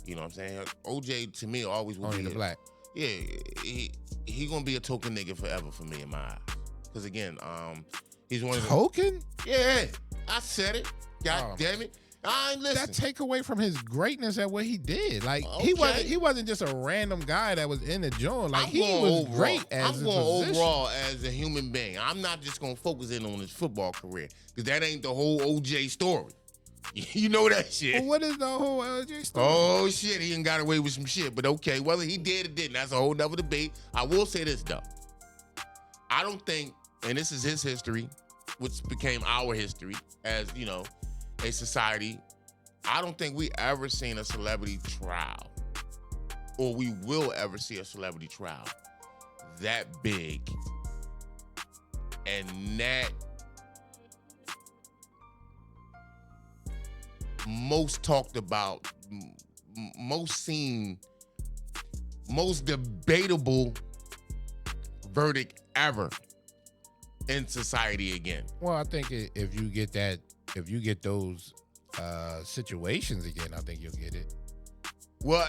You know what I'm saying? OJ, to me, always will only be the black. Yeah, he going to be a token nigga forever for me in my eyes. Because, again, he's one of the... Token? Yeah, I said it. God damn it. I ain't listen. That take away from his greatness at what he did. Like, Okay. he wasn't just a random guy that was in the joint. Like, he was great as I'm a going position. overall as a human being. I'm not just going to focus in on his football career, because that ain't the whole OJ story. You know that shit. Well, what is the whole OJ story? Oh, shit, he ain't got away with some shit. But okay, whether he did or didn't, that's a whole nother debate. I will say this, though. I don't think, and this is his history, which became our history as, you know, a society, I don't think we ever seen a celebrity trial, or we will ever see a celebrity trial that big and that most talked about, most seen, most debatable verdict ever in society again. Well, I think if you get those situations again, I think you'll get it. Well,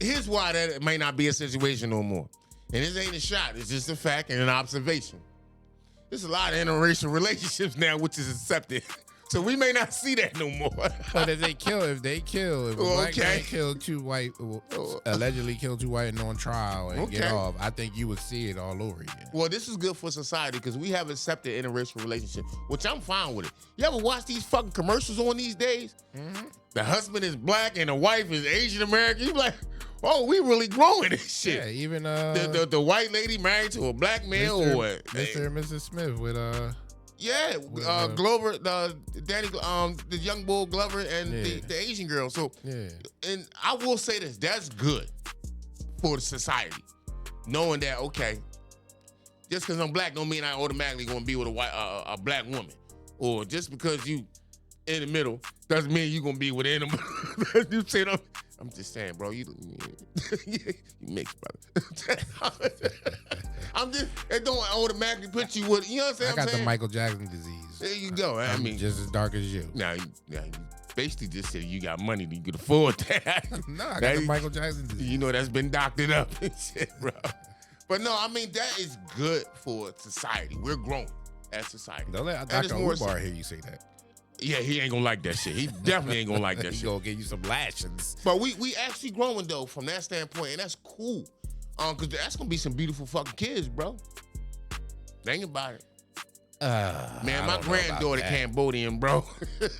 here's why that may not be a situation no more. And this ain't a shot. It's just a fact and an observation. There's a lot of interracial relationships now, which is accepted. So we may not see that no more. But if a black man killed two white, allegedly killed two white and on trial and get off, I think you would see it all over again. Well, this is good for society because we have accepted interracial relationship, which I'm fine with it. You ever watch these fucking commercials on these days? Mm-hmm. The husband is black and the wife is Asian American. You be like, oh, we really growing this shit. Yeah, even the white lady married to a black man Mr. or Mr. and Mrs. Smith with Yeah, Glover, the young bull Glover, and the Asian girl. So, and I will say this: that's good for the society, knowing that just because I'm black don't mean I automatically gonna be with a black woman, or just because you in the middle doesn't mean you gonna be with them. You say I'm just saying, bro. You mixed, brother. It don't automatically put you with, you know what I'm saying? I got the Michael Jackson disease. There you go. I mean, just as dark as you. Now, you basically just said you got money that you could afford that. No, I got the Michael Jackson disease. You know, that's been doctored up and shit, bro. But no, I mean, that is good for society. We're growing as society. Don't let Dr. Umar hear you say that. Yeah, he ain't gonna like that shit. He definitely ain't gonna like that shit. He gonna give you some lashings. But we actually growing though from that standpoint, and that's cool. Cause that's gonna be some beautiful fucking kids, bro. Think about it. Man, my granddaughter Cambodian, bro.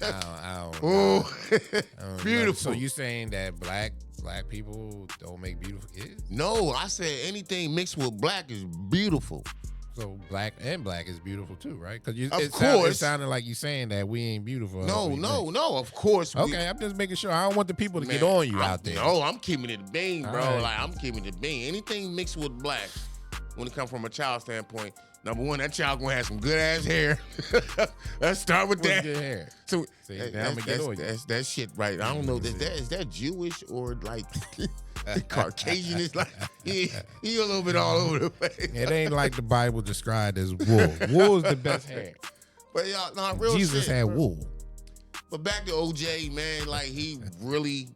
I don't know. Beautiful. So you saying that black black people don't make beautiful kids? No, I said anything mixed with black is beautiful. So black is beautiful too, right? Because it sounded like you saying that we ain't beautiful. No. Of course. Okay, I'm just making sure. I don't want the people to get on you out there. No, I'm keeping it bean, bro. Right. Like I'm keeping it bean. Anything mixed with black, when it comes from a child standpoint, number one, that child gonna have some good ass hair. Let's start with that. Good hair. So See, now I'm gonna get on you. that's that shit, right? I don't know. Is that Jewish or like Caucasian? Is like he a little bit all over the place. It ain't like the Bible described as wool. Wool is the best hair. But y'all, not real Jesus shit, had bro. wool. But back to OJ, man, like he really,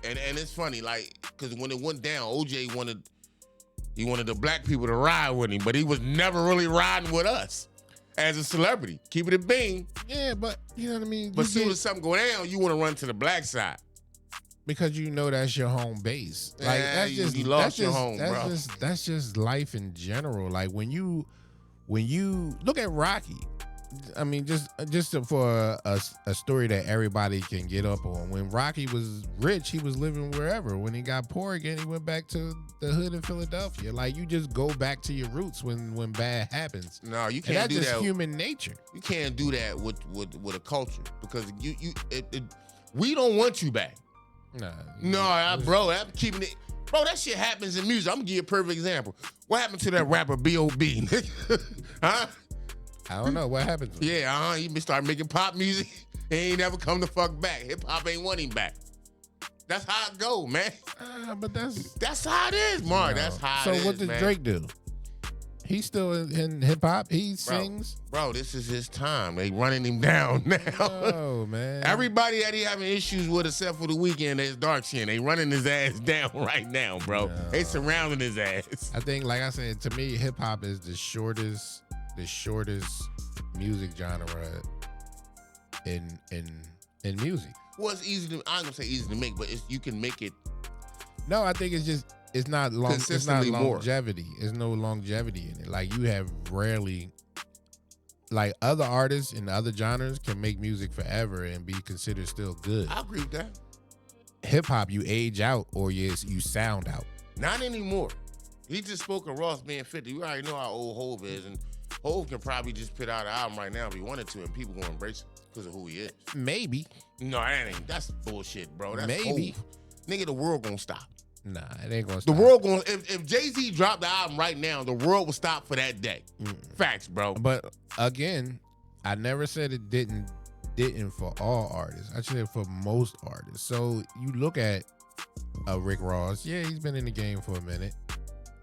and it's funny, like, because when it went down, OJ wanted the black people to ride with him, but he was never really riding with us as a celebrity. Keep it a bean. Yeah, but you know what I mean? But as soon as something go down, you want to run to the black side. Because you know that's your home base. Like Yeah, that's you just lost your home, bro. That's just life in general. Like when you look at Rocky, I mean, just for a story that everybody can get up on. When Rocky was rich, he was living wherever. When he got poor again, he went back to the hood in Philadelphia. Like you just go back to your roots when bad happens. No, you And can't that's do just that. human nature. You can't do that with a culture because we don't want you back. Nah, Bro, I'm keeping it. Bro, that shit happens in music. I'm gonna give you a perfect example. What happened to that rapper B.O.B.? Huh? I don't know what happened to him. Yeah, he started making pop music. He ain't never come the fuck back. Hip hop ain't want him back. That's how it go, man. But That's how it is, Mark. That's how it is. So what does Drake do? He's still in hip hop. He sings. Bro, this is his time. They running him down now. Oh man. Everybody that he having issues with except for the weekend is dark skin. They running his ass down right now, bro. No. They surrounding his ass. I think, like I said, to me, hip hop is the shortest music genre in music. Well, it's easy to. I'm gonna say easy to make, but you can make it. No, I think it's not long. It's not Consistently more. longevity. There's no longevity in it. Like you have rarely. Like other artists in other genres can make music forever and be considered still good. I agree with that. Hip hop, you age out or you sound out. Not anymore. He just spoke of Ross being 50. We already know how old Hov is, and Hov can probably just put out an album right now if he wanted to, and people gonna embrace it because of who he is. Maybe. No, that's bullshit, bro. That's Maybe. Hov. Nigga, the world gonna stop. Nah, it ain't gonna The stop. world going if Jay-Z dropped the album right now, the world will stop for that day. Facts, bro. But again, I never said it didn't for all artists. I said for most artists. So you look at Rick Ross. Yeah, he's been in the game for a minute.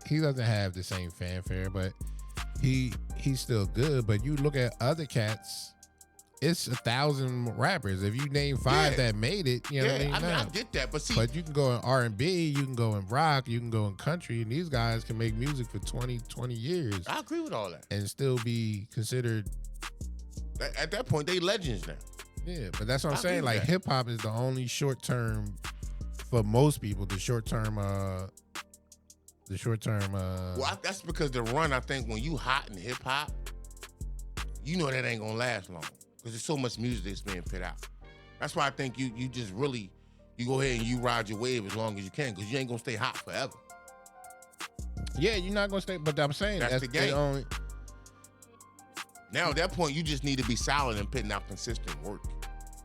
He doesn't have the same fanfare, but he's still good. But you look at other cats. It's 1,000 rappers. If you name 5 that made it, you know what I mean? I get that, but see, But you can go in R&B, you can go in rock, you can go in country, and these guys can make music for 20 years I agree with all that. and still be considered. At that point, they legends now. Yeah, but that's what I'm I saying. agree Like with hip hop is the only short term for most people. The short term. Well, that's because the run. I think when you hot in hip hop, you know that ain't gonna last long because there's so much music that's being put out. That's why I think you just really you go ahead and you ride your wave as long as you can because you ain't gonna stay hot forever. Yeah, you're not gonna stay. But I'm saying That's the game. Only. Now at that point, you just need to be solid and putting out consistent work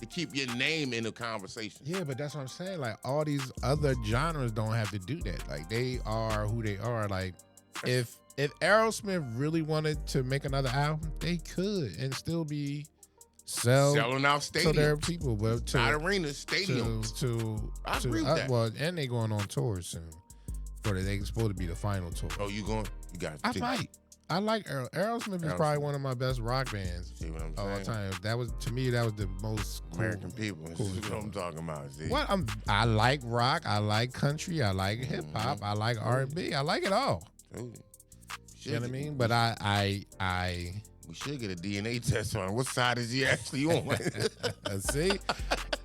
to keep your name in the conversation. Yeah, but that's what I'm saying. Like all these other genres don't have to do that. Like they are who they are. Like if Aerosmith really wanted to make another album, they could and still be Selling out to their stadiums, people, but to not arenas, stadiums. to I agree with that. Well, and they going on tours soon. They supposed to be the final tour. Oh, you going? You got? I might. I like Aerosmith is probably one of my best rock bands See what I'm of all saying? time. That was to me that was the most American people. This cool is what song. I'm talking about. See? What I like rock, I like country, I like hip hop, I like R&B, I like it all. Dude, You know what I mean? But I we should get a DNA test on what side is he actually on. see,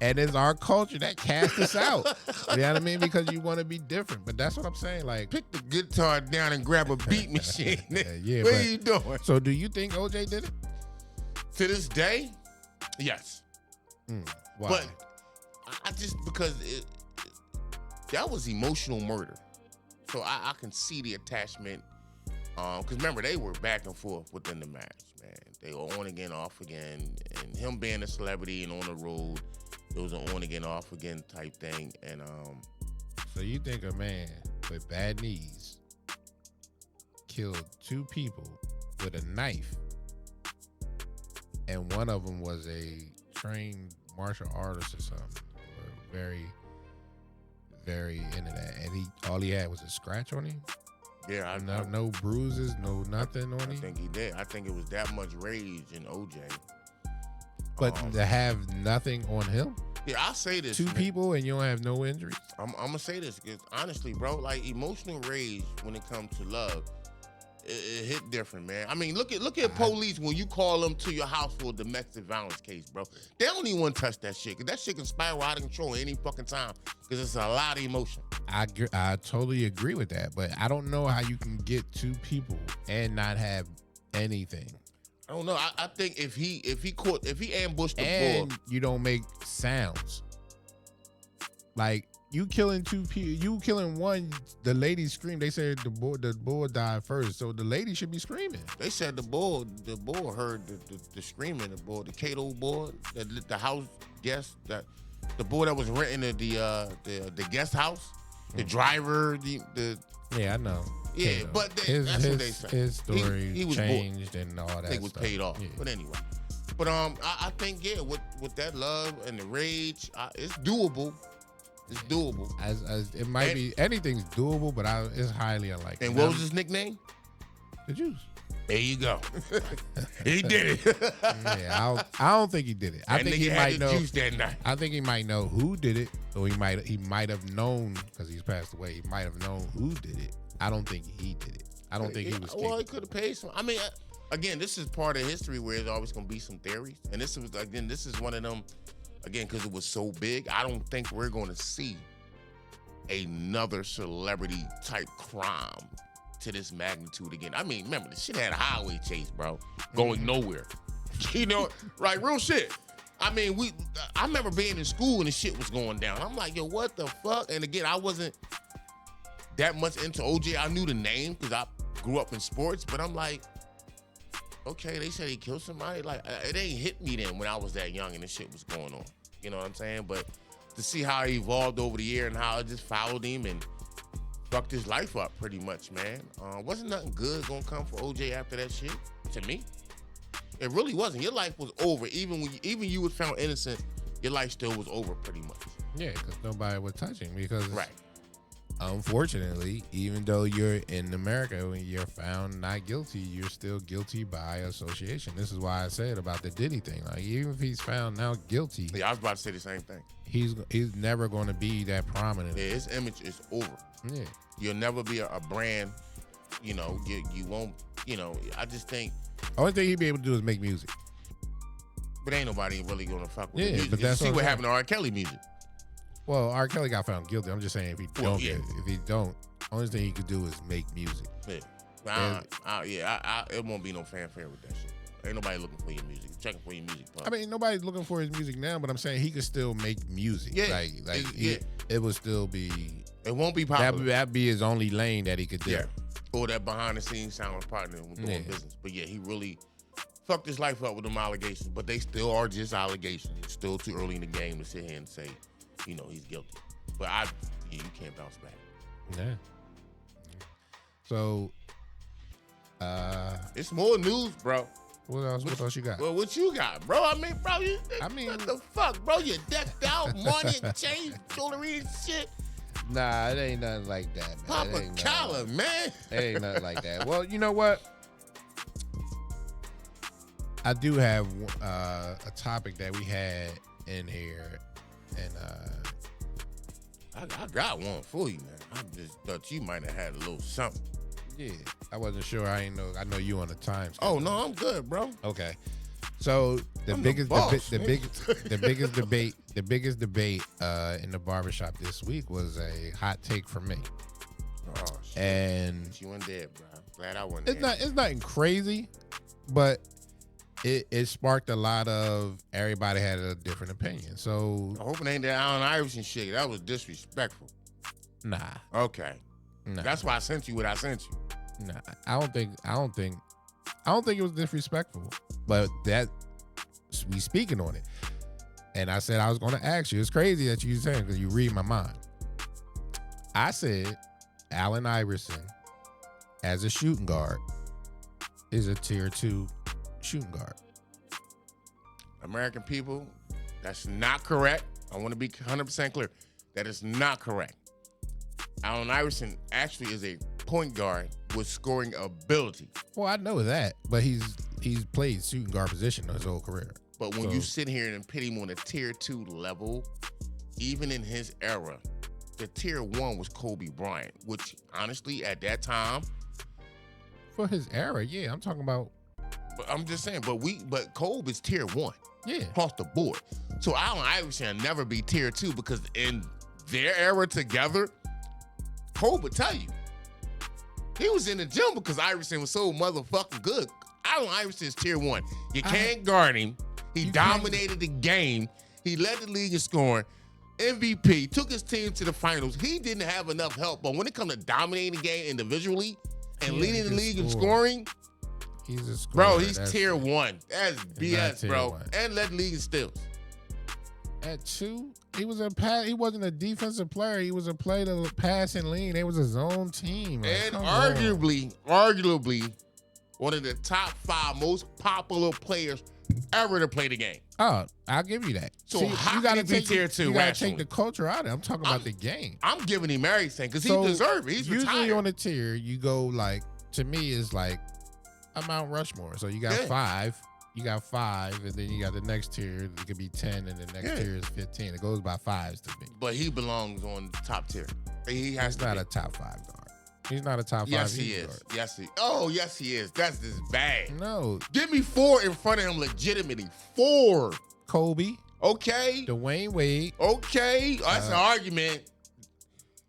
and it's our culture that casts us out. You know what I mean? Because you want to be different. But that's what I'm saying. Like, Pick the guitar down and grab a beat machine. yeah, what but- are you doing? so do you think OJ did it? To this day, yes. Why? But I just because that was emotional murder, so I can see the attachment. Because remember they were back and forth within the match, man. They were on again, off again, and him being a celebrity and on the road, it was an on again, off again type thing. And so you think a man with bad knees killed 2 people with a knife, and one of them was a trained martial artist or something, or very, very into that, and all he had was a scratch on him? Yeah, no bruises, no nothing on him. I think he did. I think it was that much rage in OJ. But to have nothing on him? Yeah, I'll say this. 2 people and you don't have no injuries? I'm gonna say this because honestly, bro, like emotional rage when it comes to love, it hit different, man. I mean, look at police when you call them to your house for a domestic violence case, bro. They don't even want to touch that shit because that shit can spiral out of control any fucking time because it's a lot of emotion. I totally agree with that, but I don't know how you can get 2 people and not have anything. I don't know. I think if he ambushed the and boy, you don't make sounds. Like you killing 2 people, you killing one. The lady screamed. They said the boy died first, so the lady should be screaming. They said the boy heard the screaming. The Cato boy, the house guest, that the boy that was renting the guest house, the driver, the yeah, I know. Yeah, Cato. but that's what they said. His story he was changed and all that. I think was paid off. Yeah. But anyway, I think with that love and the rage, it's doable. It's doable. As it might be, anything's doable, but it's highly unlikely. And what was his nickname? The Juice. There you go. He did it. Yeah, I don't think he did it. I think he might know. Juice that night. I think he might know who did it, or he might have known because he's passed away. He might have known who did it. I don't think he did it. I don't think he was. Well, he could have paid some. I mean, again, this is part of history where there's always going to be some theories, and this is one of them. Again, because it was so big, I don't think we're going to see another celebrity type crime to this magnitude again. I mean, remember, the shit had a highway chase, bro, going nowhere. You know, right? Real shit. I mean, I remember being in school and the shit was going down. I'm like, yo, what the fuck? And again, I wasn't that much into OJ. I knew the name because I grew up in sports, but I'm like, okay, they said he killed somebody. Like, it ain't hit me then when I was that young and this shit was going on. You know what I'm saying? But to see how he evolved over the year and how it just followed him and fucked his life up pretty much, man. Wasn't nothing good gonna come for OJ after that shit, to me. It really wasn't. Your life was over. Even you was found innocent, your life still was over pretty much. Yeah, because nobody was touching. Because right. Unfortunately, even though you're in America, when you're found not guilty, you're still guilty by association. This is why I said about the Diddy thing. Like, even if he's found now guilty, yeah, I was about to say the same thing. He's never going to be that prominent. Yeah, his image is over. Yeah, you'll never be a brand. You know, you won't. You know, I just think only thing he'd be able to do is make music. But ain't nobody really gonna fuck with yeah, music. But that's see what happened to R. Kelly music. Well, R. Kelly got found guilty. I'm just saying if he don't, only thing he could do is make music. Yeah, it won't be no fanfare with that shit. Ain't nobody looking for your music. Checking for your music. I mean, nobody's looking for his music now, but I'm saying he could still make music. Yeah, it would still be. It won't be popular. That'd be his only lane that he could do. Yeah, or that behind the scenes sound partner with doing business. But yeah, he really fucked his life up with them allegations. But they still are just allegations. It's still too early in the game to sit here and say, you know, he's guilty. But you can't bounce back. Yeah. So, it's more news, bro. What else you got? Well, what you got, bro? I mean, bro, what the fuck, bro? You decked out, money and chain, jewelry and shit. Nah, it ain't nothing like that, man. Papa Collar, man. It ain't nothing like that. Well, you know what? I do have a topic that we had in here, and I got one for you, man. I just thought you might have had a little something. Yeah, I wasn't sure. I know you on the time. Oh no, I'm good, bro. Okay. So the biggest debate in the barbershop this week was a hot take from me. Oh shit. And you went there, bro. Glad I wasn't it's nothing crazy, but it sparked a lot of everybody had a different opinion. So I hope it ain't that Allen Iverson shit. That was disrespectful. nah. Okay. Nah. That's why I sent you what I sent you. Nah. I don't think it was disrespectful. But that we speaking on it. And I said I was gonna ask you. It's crazy that you saying because you read my mind. I said Allen Iverson as a shooting guard is a tier 2 shooting guard. American people, that's not correct. I want to be 100% clear. That is not correct. Allen Iverson actually is a point guard with scoring ability. Well, I know that, but he's played shooting guard position his whole career. But when you sit here and put him on a tier 2 level, even in his era, the tier 1 was Kobe Bryant, which honestly at that time, For his era, yeah. I'm talking about. but I'm just saying, but Kobe is tier 1. Yeah. Across the board. So Allen Iverson will never be tier 2 because in their era together, Kobe would tell you. He was in the gym because Iverson was so motherfucking good. Allen Iverson is tier 1. You can't guard him. He dominated the game. He led the league in scoring. MVP, took his team to the finals. He didn't have enough help, but when it comes to dominating the game individually and leading the league in scoring, he's a scorer. bro, he's tier 1. That's BS, bro. 1. And led the league in steals. At 2, he wasn't a defensive player. He was a player to pass and lean. They was a zone team. Like, and arguably, one of the top 5 most popular players ever to play the game. Oh, I'll give you that. So See, how you can gotta he be take tier 2 You gotta rationally? take the culture out of it. I'm talking about the game. I'm giving him everything because So, he deserves it. He's usually retired. on a tier, you go like, to me, it's like a Mount Rushmore. So you got 5. You got 5, and then you got the next tier. It could be 10, and the next tier is 15. It goes by 5s to me. But he belongs on the top tier. He has He's to not be. a top 5 guard. He's not a top 5. Yes, he is. guard. Yes, he is. That's just bad. No. Give me 4 in front of him legitimately. 4. Kobe, Okay. Dwayne Wade. Okay. That's an argument.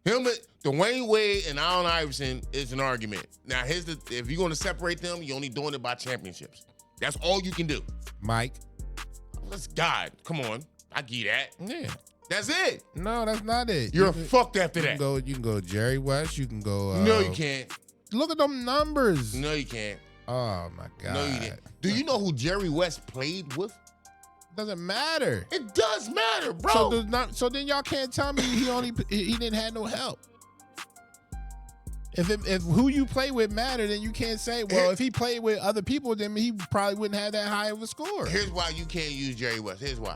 Dwayne Wade and Allen Iverson is an argument. Now, if you're going to separate them, you're only doing it by championships. That's all you can do. Mike. That's God. Come on. I give you that. Yeah. That's it. No, that's not it. You're fucked after that. You can go Jerry West. You can go. No, you can't. Look at them numbers. No, you can't. Oh my God. No, you didn't. Do you know who Jerry West played with? Doesn't matter. It does matter, bro. So then y'all can't tell me he didn't have no help. If who you play with matter, then you can't say, well, if he played with other people, then he probably wouldn't have that high of a score. Here's why you can't use Jerry West. Here's why.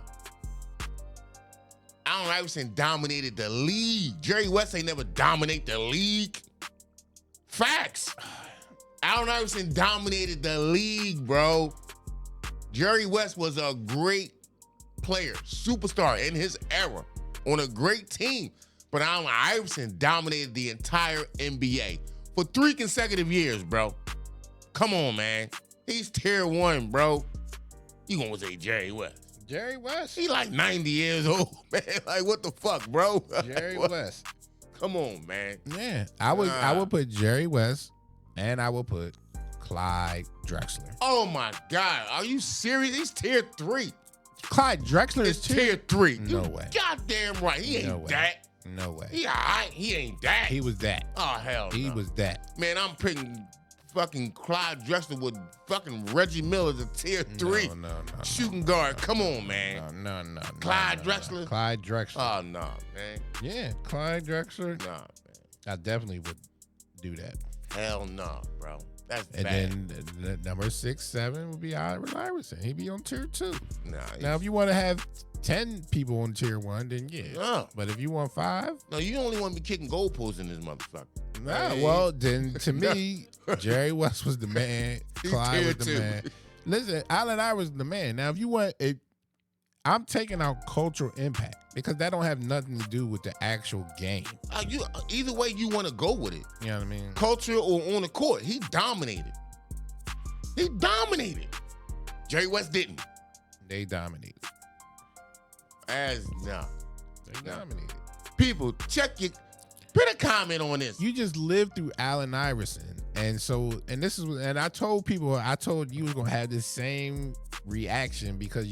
Allen Iverson dominated the league. Jerry West ain't never dominate the league. Facts. Allen Iverson dominated the league, bro. Jerry West was a great player, superstar in his era, on a great team. But Allen Iverson dominated the entire NBA for 3 consecutive years, bro. Come on, man. He's tier 1, bro. You gonna say Jerry West? Jerry West? He like 90 years old, man. Like, what the fuck, bro? Jerry West. Come on, man. Yeah. I would put Jerry West, and I would put Clyde Drexler. Oh, my God. Are you serious? He's tier 3. Clyde Drexler is tier 3. No way. Goddamn right. He ain't that. No way. He all right. He ain't that. He was that. Oh, hell He no. was that. Man, I'm putting fucking Clyde Drexler with fucking Reggie Miller as a tier 3 No. shooting guard. Come on, man. No. Clyde Drexler? Clyde Drexler. Oh, no, man. Yeah, Clyde Drexler. Nah, man. I definitely would do that. Hell no, bro. That's And bad. then the number 6, 7 would be Allen Iverson. He'd be on tier 2. Nah, Now, if you want to have 10 people on tier 1, then yeah. No. But if you want 5, No, you only want to be kicking goalposts in this motherfucker. nah, Hey. well, then to me, Jerry West was the man. He Clyde was tier the 2. man. Listen, Allen Iverson was the man. Now, if you want it, I'm taking out cultural impact because that don't have nothing to do with the actual game. Either way you want to go with it. You know what I mean? Culture or on the court. He dominated. Jerry West didn't. They dominated. They They dominated. People, put a comment on this. You just lived through Allen Iverson. And I told you was gonna have this same reaction because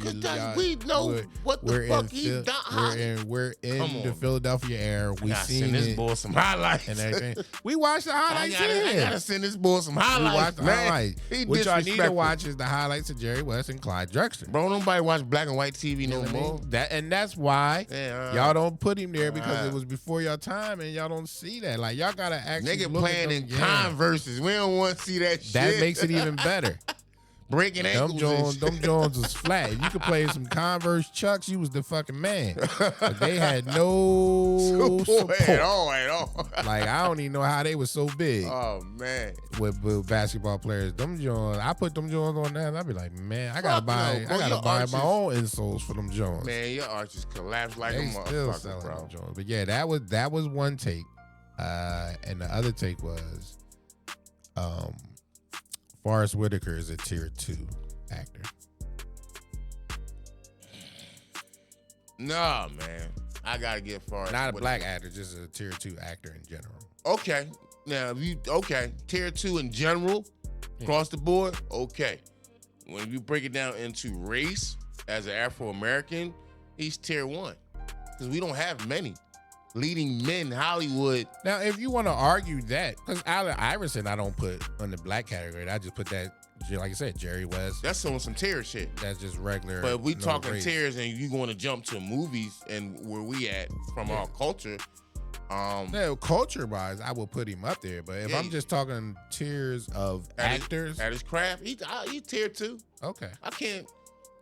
we know what the fuck he done. We're in the Philadelphia area. We seen send this boy some highlights and everything. We watched the highlights. I gotta send this boy some highlights. We watched the highlights. He What y'all need to disrespectful. watch is the highlights of Jerry West and Clyde Drexler. Bro, nobody watch black and white TV no You know what I more. mean? That's why y'all don't put him there because it was before your time and y'all don't see that. Like y'all gotta actually Nigga look playing at in them Converses. We don't want to see that shit. That makes it even better. Breaking ankles. Them Jones was flat. If you could play some Converse Chucks, you was the fucking man. But they had no support at all. Like I don't even know how they were so big. Oh man. With basketball players, them Jones. I put them Jones on there, and I'd be like, man, I gotta buy my own insoles for them Jones. Man, your arches collapsed like they a still motherfucker, selling bro. them Jones. But yeah, that was one take, and the other take was, Forrest Whittaker is a tier 2 actor. Nah, man. I gotta get Forrest. Not a black actor, just a tier 2 actor in general. Okay. Now, tier 2 in general, across the board, okay. When you break it down into race, as an Afro-American, he's tier 1. Because we don't have many leading men in Hollywood. Now, if you want to argue that, because Iverson I don't put on the black category. I just put that, like I said, Jerry West. That's on some tier shit. That's just regular. But if we no talking race. tiers and you going to jump to movies and where we at from our culture. Culture-wise, I will put him up there. But if I'm just talking tiers of actors. At his craft, he tier 2. Okay. I can't,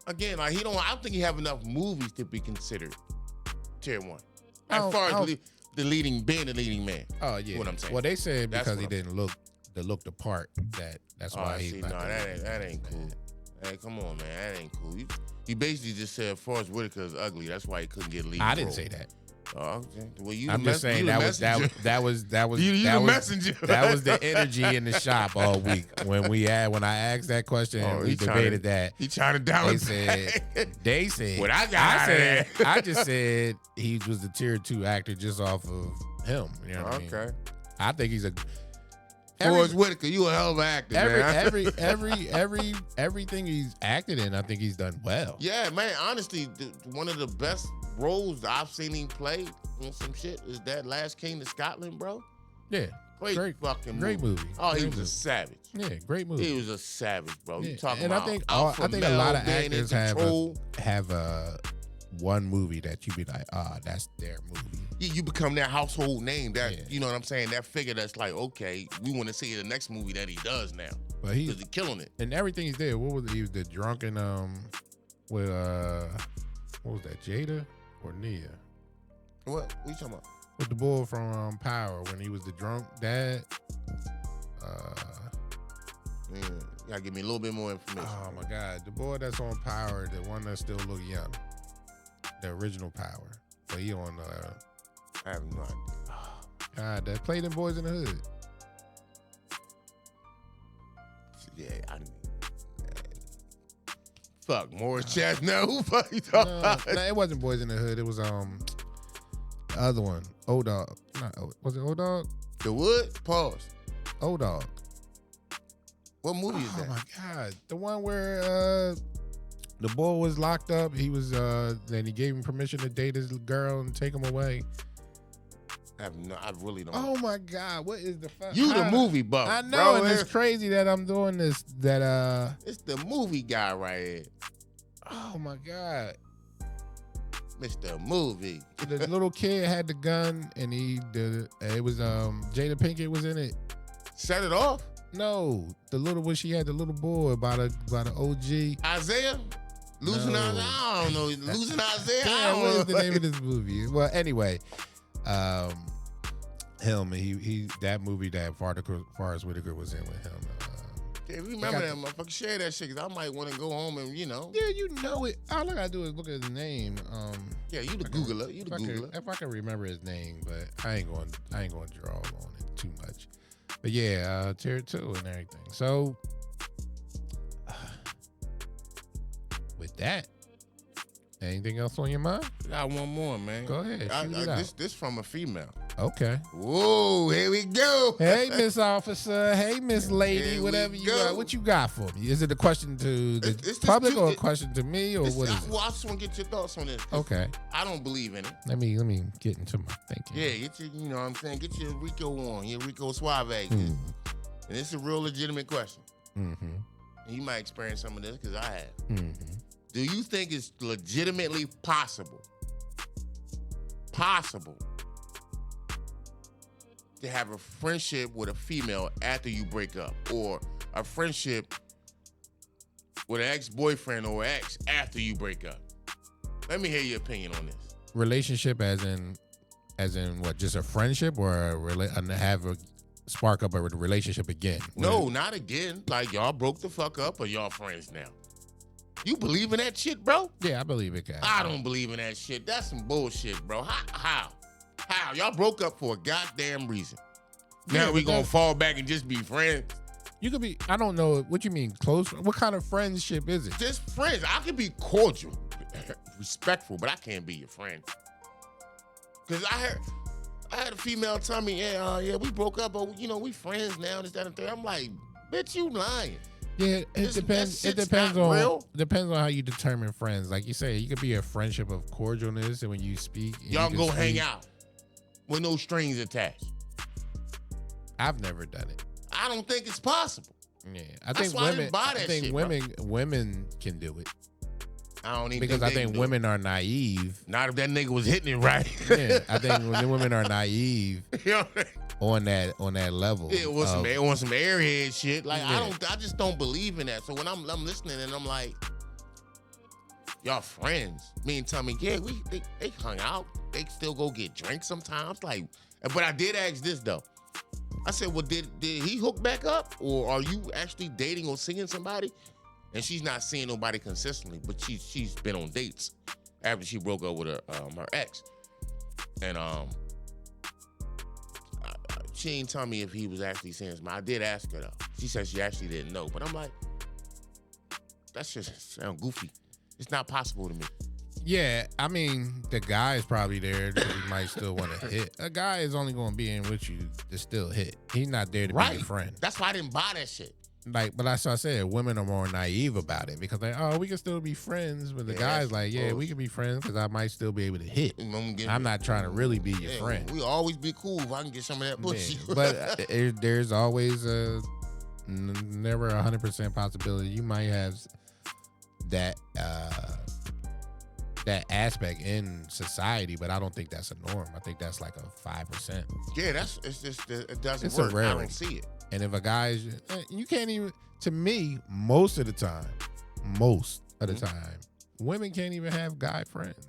again, like I don't think he have enough movies to be considered tier 1. As far as the leading man. Oh yeah. What I'm saying. Well, they said because he didn't look the part that's why he's not. That ain't cool. Hey, come on, man, that ain't cool. You basically just said Forrest Whitaker is ugly. That's why he couldn't get lead. I didn't say that. Oh, okay. Well, I'm just saying that was you the messenger. That was the energy in the shop all week when I asked that question and we debated that. He trying to down They said what I just said he was the tier 2 actor just off of him. You know what I mean? Okay. I think he's a Forrest Whitaker, you a hell of an actor, man. Everything he's acted in, I think he's done well. Yeah, man. Honestly, one of the best roles I've seen him play on some shit is that Last King of Scotland, bro. Yeah. Great fucking great movie. Oh, he was a savage. Yeah, great movie. He was a savage, bro. Yeah. You talking and about? I think a lot of actors have one movie that you be like, that's their movie. You become that household name. That you know what I'm saying? That figure that's like, okay, we want to see the next movie that he does now. But he's killing it. And everything he did. What was it? He was the drunken with what was that? Jada or Nia? What you talking about? With the boy from Power when he was the drunk dad. You gotta give me a little bit more information. Oh my God, the boy that's on Power, the one that still look young, the original Power. So he on. I have no idea. God, that played them Boys in the Hood. Yeah, fuck Morris Chestnut. Who fuck you talking about? No, it wasn't Boys in the Hood. It was the other one, Old Dog. Was it Old Dog? The Wood? Pause. Old Dog. What movie is that? Oh my God, the one where the boy was locked up. He was then he gave him permission to date his girl and take him away. I really don't. Oh my God, what is the fuck? You the movie buff. I know, bro, and it's crazy that I'm doing this. That it's the movie guy right here. Oh my God, Mr. Movie. The little kid had the gun, and it was Jada Pinkett was in it. Set it off? No, she had the little boy about an OG. Isaiah? Losing Isaiah? I don't know. Losing Isaiah? Damn, what is the name of this movie? Well, anyway, him, he that movie that Forrest Whitaker was in with him. Yeah, remember that motherfucker. Share that shit, because I might want to go home and, Yeah, you know it. All I gotta do is look at his name. Yeah, you the Googler. You the Googler. If I can remember his name, but I ain't going to draw on it too much. But yeah, tier 2 and everything. So with that, anything else on your mind? I got one more, man. Go ahead. This from a female. Okay. Whoa, here we go. Hey, Miss Officer. Hey, Miss Lady. Here Whatever we you go. got. What you got for me? Is it a question to the It's just public or a it- question to me, or what is it? Well, I just want to get your thoughts on this. Okay. I don't believe in it. Let me get into my thinking. Yeah, get your, you know what I'm saying? Get your Rico on, your Rico Suave. Mm. And it's a real legitimate question. Mm-hmm. And you might experience some of this because I have. Mm-hmm. Do you think it's legitimately possible to have a friendship with a female after you break up, or a friendship with an ex-boyfriend or ex after you break up? Let me hear your opinion on this. Relationship as in what? Just a friendship, or have a spark up a relationship again? No, not again. Like, y'all broke the fuck up, or y'all friends now? You believe in that shit, bro? Yeah, I believe it can. I don't believe in that shit. That's some bullshit, bro. How? Y'all broke up for a goddamn reason. Now we gonna fall back and just be friends? You could be, I don't know, what you mean, close? What kind of friendship is it? Just friends. I could be cordial, respectful, but I can't be your friend. Cause I had a female tell me, yeah, we broke up, but we friends now, this, that, and third. I'm like, bitch, you lying. Yeah, it depends. It depends on how you determine friends. Like you say, you could be a friendship of cordialness, and when you speak, y'all go hang out with no strings attached. I've never done it. I don't think it's possible. Yeah, I think women can do it. I don't even because I think women are naive. Not if that nigga was hitting it right. Yeah, I think when the women are naive on that level. Yeah, on some airhead shit. Like I just don't believe in that. So when I'm listening and I'm like, y'all friends. Me and Tommy, yeah, they hung out. They still go get drinks sometimes. Like, but I did ask this though. I said, well, did he hook back up, or are you actually dating or seeing somebody? And she's not seeing nobody consistently, but she's been on dates after she broke up with her ex. And she ain't tell me if he was actually seeing somebody. I did ask her though. She said she actually didn't know, but I'm like, that just sound goofy. It's not possible to me. Yeah, I mean, the guy is probably there because he might still want to hit. A guy is only going to be in with you to still hit. He's not there to be your friend. That's why I didn't buy that shit. Like, but that's what I said. Women are more naive about it because we can still be friends. But the guy's like, we can be friends because I might still be able to hit. I'm not trying to really be your friend. We always be cool if I can get some of that pussy. Yeah, but there's always never 100% possibility. You might have that aspect in society, but I don't think that's a norm. I think that's like a 5%. Yeah, it's just it doesn't it's work. A rarity. I don't see it. And if a guy's, you can't even. To me, most of the time, women can't even have guy friends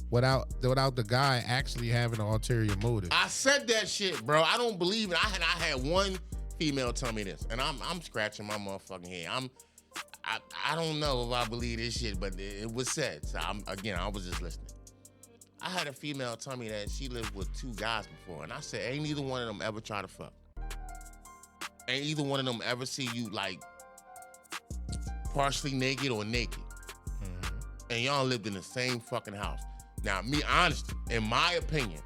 without the guy actually having an ulterior motive. I said that shit, bro. I don't believe it. I had one female tell me this, and I'm scratching my motherfucking head. I don't know if I believe this shit, but it was said. So I was just listening. I had a female tell me that she lived with 2 guys before, and I said, ain't neither one of them ever try to fuck. Ain't either one of them ever see you like partially naked or naked. Mm-hmm. And y'all lived in the same fucking house. Now, me honestly, in my opinion,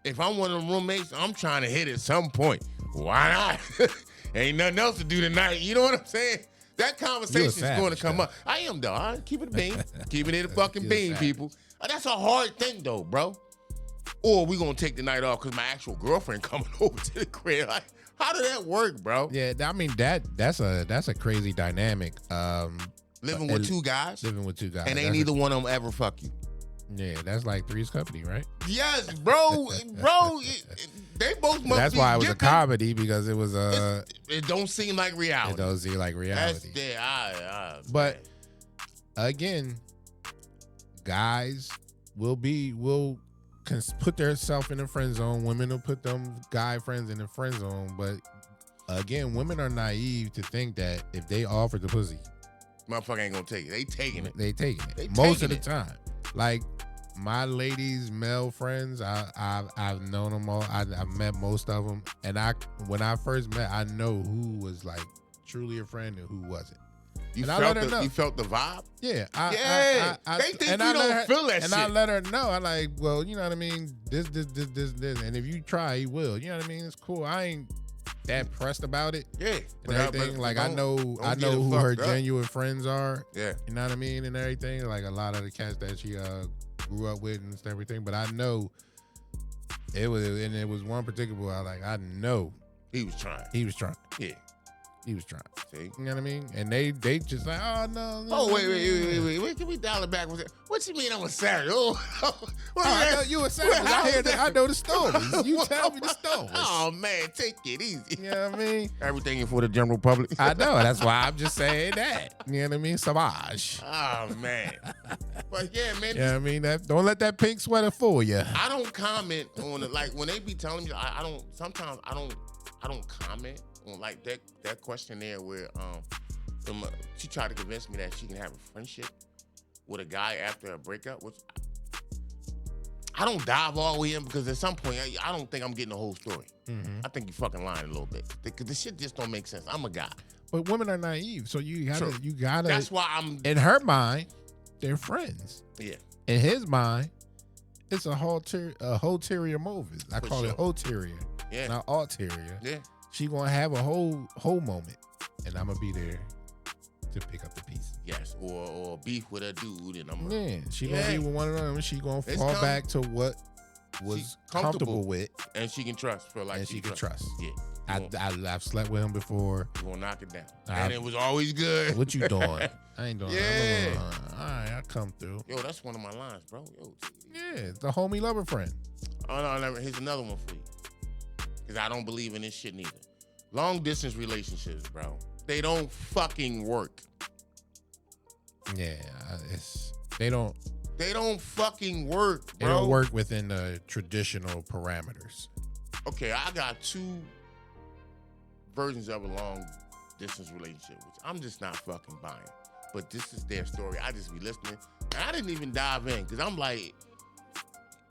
if I'm one of them roommates, I'm trying to hit at some point. Why not? Ain't nothing else to do tonight. You know what I'm saying? That conversation is going to come up. I am, though. I keep it a bean. Keeping it a fucking bean, people. That's a hard thing, though, bro. Or we going to take the night off because my actual girlfriend coming over to the crib. Like, how did that work, bro? Yeah, I mean, that's a crazy dynamic. Living with 2 guys? Living with 2 guys. And ain't neither one of them ever fuck you. Yeah, that's like Three's Company, right? Yes, bro. They both must That's be why it was gifted. a comedy, because it was it don't seem like reality. It don't seem like reality. But again, guys will put themselves in the friend zone. Women will put them guy friends in the friend zone. But again, women are naive to think that if they offer the pussy, motherfucker ain't gonna take it. They taking it. They taking it most of the time. Like my ladies' male friends, I've known them all. I've met most of them, and when I first met, I know who was like truly a friend and who wasn't. You and felt I let her know. You felt the vibe? Yeah. They think we don't feel that shit. And I let her know. I like, well, you know what I mean? This. And if you try, you will. You know what I mean? It's cool. I ain't that pressed about it. Yeah. And everything. Like, I know who her genuine friends are. Yeah. You know what I mean? And everything. Like, a lot of the cats that she grew up with and everything. But I know it was one particular boy. I know. He was trying. Yeah. He was trying. See? You know what I mean? And they just like, oh, no. Oh, wait. Can we dial it back? What you mean I'm a savage? I know you a savage. I know the stories. You tell me the stories. Oh, man, take it easy. You know what I mean? Everything is for the general public. I know. That's why I'm just saying that. You know what I mean? Savage. Oh, man. But, yeah, man. You know what I mean? Don't let that pink sweater fool you. I don't comment on it. Like, when they be telling me, I don't comment on like that questionnaire where she tried to convince me that she can have a friendship with a guy after a breakup, which I don't dive all the way in because at some point I don't think I'm getting the whole story. Mm-hmm. I think you fucking lying a little bit because this shit just don't make sense. I'm a guy. But women are naive, so you gotta. That's why I'm. In her mind, they're friends. Yeah. In his mind, it's a ulterior motive. I call it ulterior. Yeah. Not ulterior. Yeah. She gonna have a whole moment, and I'm gonna be there to pick up the pieces. Yes, or beef with a dude, and she gonna be with one of them. She gonna fall back to what was comfortable with, and she can trust. Feel like and she can trust. Yeah, I've slept with him before. You gonna knock it down, and it was always good. What you doing? I ain't doing. Yeah. All right, I come through. Yo, that's one of my lines, bro. Yo, yeah, the homie lover friend. Oh no, here's another one for you. Because I don't believe in this shit neither. Long distance relationships, bro. They don't fucking work. Yeah, they don't fucking work, bro. They don't work within the traditional parameters. Okay, I got two versions of a long distance relationship, which I'm just not fucking buying. But this is their story. I just be listening. And I didn't even dive in because I'm like,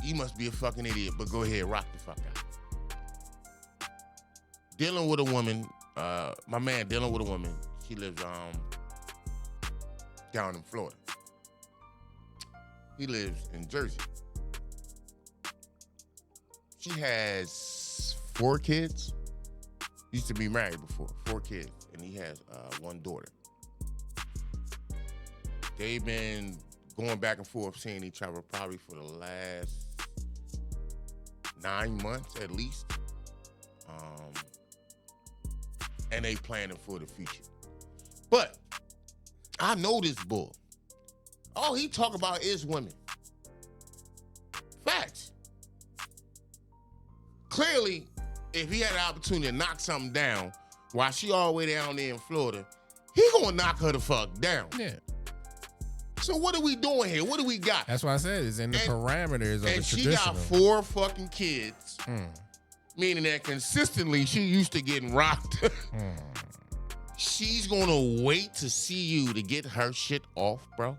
you must be a fucking idiot, but go ahead, rock the fuck out. Dealing with a woman, my man dealing with a woman. She lives down in Florida. He lives in Jersey. She has 4 kids. Used to be married before, 4 kids, and he has 1 daughter. They've been going back and forth, seeing each other probably for the last 9 months at least. And they planning for the future. But I know this bull. All he talk about is women. Facts. Clearly, if he had the opportunity to knock something down while she all the way down there in Florida, he gonna knock her the fuck down. Yeah. So what are we doing here? What do we got? That's why I said it's in the parameters of the traditional. And she got 4 fucking kids. Meaning that consistently she used to getting rocked. She's gonna wait to see you to get her shit off, bro.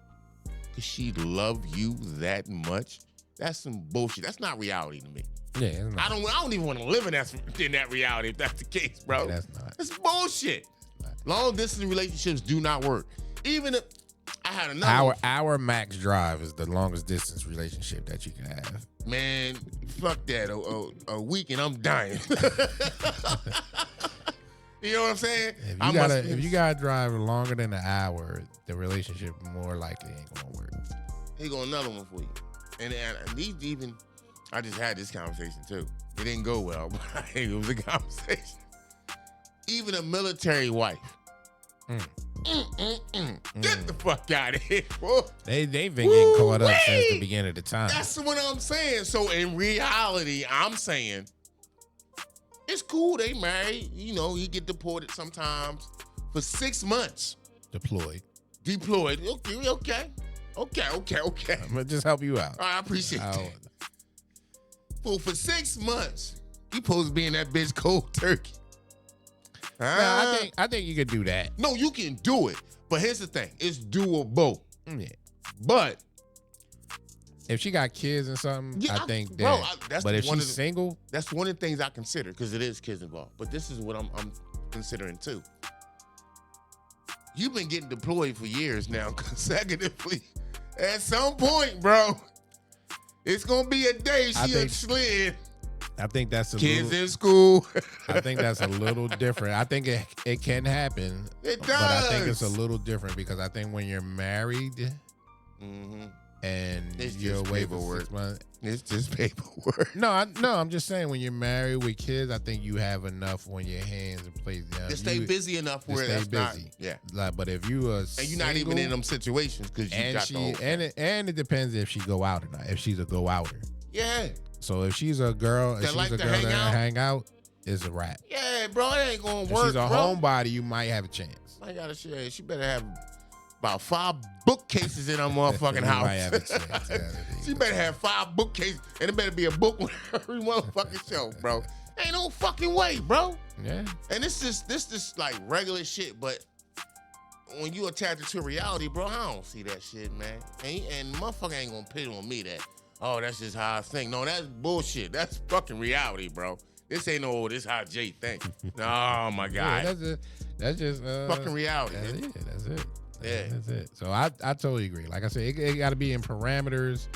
Cause she love you that much. That's some bullshit. That's not reality to me. Yeah, I don't even want to live in that reality if that's the case, bro. Yeah, that's not. It's bullshit. Long distance relationships do not work. Even if I had another our max drive is the longest distance relationship that you can have. Man, fuck that. A week and I'm dying. You know what I'm saying? If you gotta drive longer than an hour, the relationship more likely ain't gonna work. Here go another one for you. And these even, I just had this conversation too. It didn't go well, but it was a conversation. Even a military wife. Get the fuck out of here, bro. They've been getting caught up since the beginning of the time. That's what I'm saying. So in reality, I'm saying it's cool. They married. You know, he get deported sometimes for 6 months. Deployed. Okay. I'm gonna just help you out. I appreciate that. Well, for 6 months, you supposed to be in that bitch cold turkey. I think you could do that. No, you can do it. But here's the thing. It's doable. Yeah. But if she got kids and something, yeah, I think that. Bro, that's but if she's single, that's one of the things I consider because it is kids involved. But this is what I'm considering too. you've been getting deployed for years now consecutively. At some point, bro, it's gonna be a day she a slid. I think that's kids in school. I think that's a little different. I think it can happen. It does. But I think it's a little different because I think when you're married and it's you're just away for paperwork. 6 months. It's just paperwork. No, I'm just saying when you're married with kids, I think you have enough on your hands and plates. To stay busy enough where that's busy. Yeah. Like, but if you are and you're not even in them situations because you got the whole and it depends if she go out or not. If she's a go outer. Yeah. So if she's a girl, that hang out, it's a wrap. Yeah, bro, it ain't gonna work. If she's a homebody, you might have a chance. I gotta say, she better have about 5 bookcases in her motherfucking house. Might have a chance. She better have 5 bookcases, and it better be a book on every motherfucking shelf, bro. Ain't no fucking way, bro. Yeah. And this just like regular shit, but when you attach it to reality, bro, I don't see that shit, man. And motherfucker ain't gonna pit on me that, oh, that's just how I think. No, that's bullshit. That's fucking reality, bro. This ain't no, this how Jay think. Oh my God. Yeah, that's just fucking reality. That's it. Yeah. That's it. So I totally agree. Like I said, it got to be in parameters,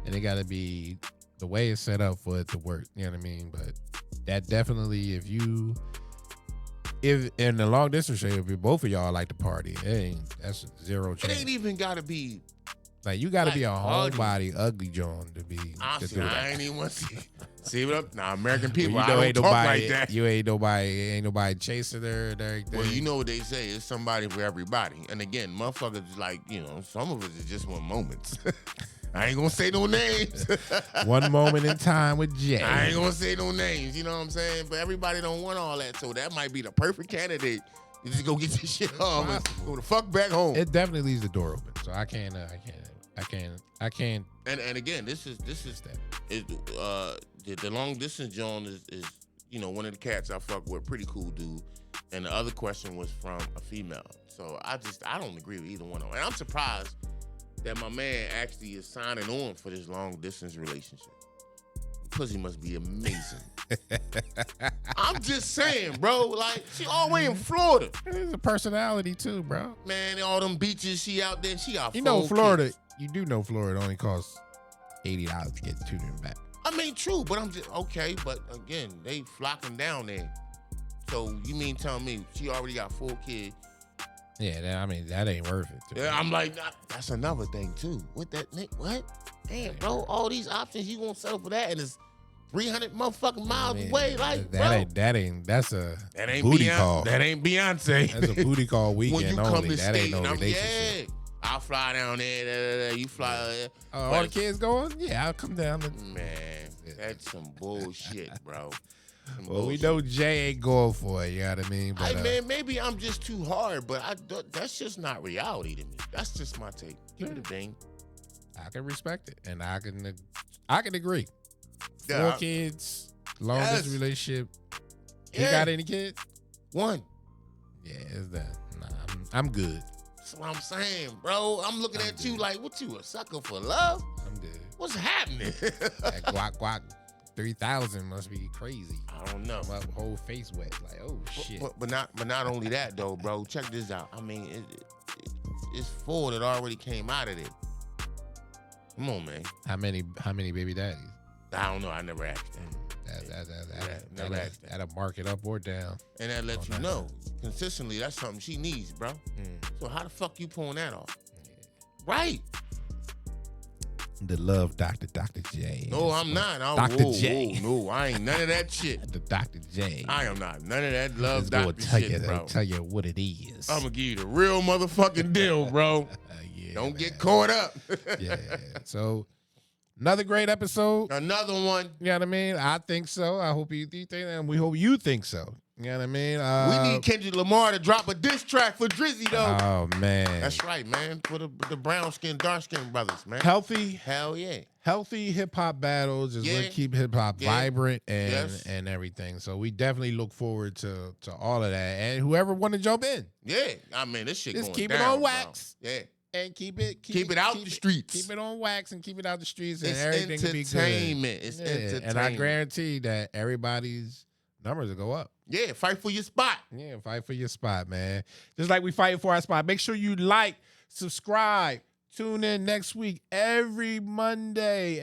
and it got to be the way it's set up for it to work. You know what I mean? But that definitely, if in the long distance relationship, if both of y'all like to party, that's zero chance. It ain't even got to be. Like you got to be a homebody, ugly John to be. Honestly, I ain't even want to see what up. Now, American people, well, I don't talk like that. You ain't nobody chasing her and everything. Well, you know what they say, it's somebody for everybody. And again, motherfuckers like, some of us is just want moments. I ain't gonna say no names. One moment in time with Jay. I ain't gonna say no names, you know what I'm saying? But everybody don't want all that, so that might be the perfect candidate. You just go get this shit off and go the fuck back home. It definitely leaves the door open, so I can't. And again, this is the long distance John is one of the cats I fuck with, pretty cool dude. And the other question was from a female. So I don't agree with either one of them. And I'm surprised that my man actually is signing on for this long distance relationship. Pussy must be amazing. I'm just saying, bro. Like, she all the way in Florida. There's a personality too, bro. Man, all them beaches, she out there, she got Florida. Kids. You do know Florida only costs $80 to get to them back. I mean, true, but I'm just okay. But again, they flocking down there. So you mean tell me she already got 4 kids? Yeah, that ain't worth it. Yeah, I'm like, that's another thing too. What? Damn, bro, all these options, you gonna settle for that, and it's 300 motherfucking miles away, like, that ain't booty call. That ain't Beyonce. That's a booty call weekend when you only. Come to that ain't no relationship. Yeah, I'll fly down there. You fly. All the kids going? Yeah, I'll come down. Man, that's some bullshit, bro. Well, we know Jay ain't going for it. You know what I mean? But, man, maybe I'm just too hard, but that's just not reality to me. That's just my take. Give it a bang. I can respect it, and I can agree. Yeah. 4 kids, longest relationship. Yeah. You got any kids? 1. Yeah, it's that. Nah, I'm good. That's what I'm saying, bro. I'm looking at you like, what, you a sucker for love? I'm good. What's happening? That guac 3000 must be crazy. I don't know. My whole face wet. Like, oh shit. But not only that though, bro. Check this out. I mean, it's 4 that already came out of there. Come on, man. How many baby daddies? I don't know. I never asked that. That'll mark it up or down. And that lets you know consistently that's something she needs, bro. So how the fuck you pulling that off? Right. The love Dr. J. No, I'm not. Dr. J. No, I ain't none of that shit. The Dr. J. I am not. None of that love Dr. shit, bro. I'll tell you what it is. I'm going to give you the real motherfucking deal, bro. Yeah, Don't get caught up. Yeah. So, another great episode. Another one. You know what I mean? I think so. I hope you think that, and we hope you think so. You know what I mean? We need Kendrick Lamar to drop a diss track for Drizzy, though. Oh, man. That's right, man. For the brown-skinned, dark-skinned brothers, man. Healthy. Hell yeah. Healthy hip-hop battles is what keep hip-hop vibrant and everything. So we definitely look forward to all of that. And whoever want to jump in. Yeah. I mean, this shit just going keep down, it on wax. Bro. Yeah. And keep it out the streets. Keep it on wax and keep it out the streets, and it's everything will be good. Entertainment. It's entertainment. And I guarantee that everybody's numbers will go up. Yeah, fight for your spot. Yeah, fight for your spot, man. Just like we fighting for our spot. Make sure you like, subscribe, tune in next week. Every Monday,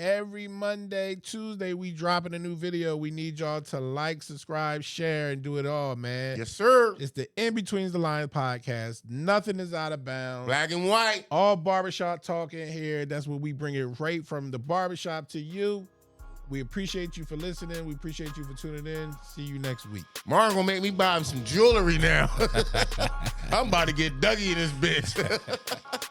Tuesday, we dropping a new video. We need y'all to like, subscribe, share, and do it all, man. Yes, sir. It's the In Between the Lines podcast. Nothing is out of bounds. Black and white. All barbershop talk in here. That's what we bring it right from the barbershop to you. We appreciate you for listening. We appreciate you for tuning in. See you next week. Mark gonna make me buy him some jewelry now. I'm about to get Dougie in this bitch.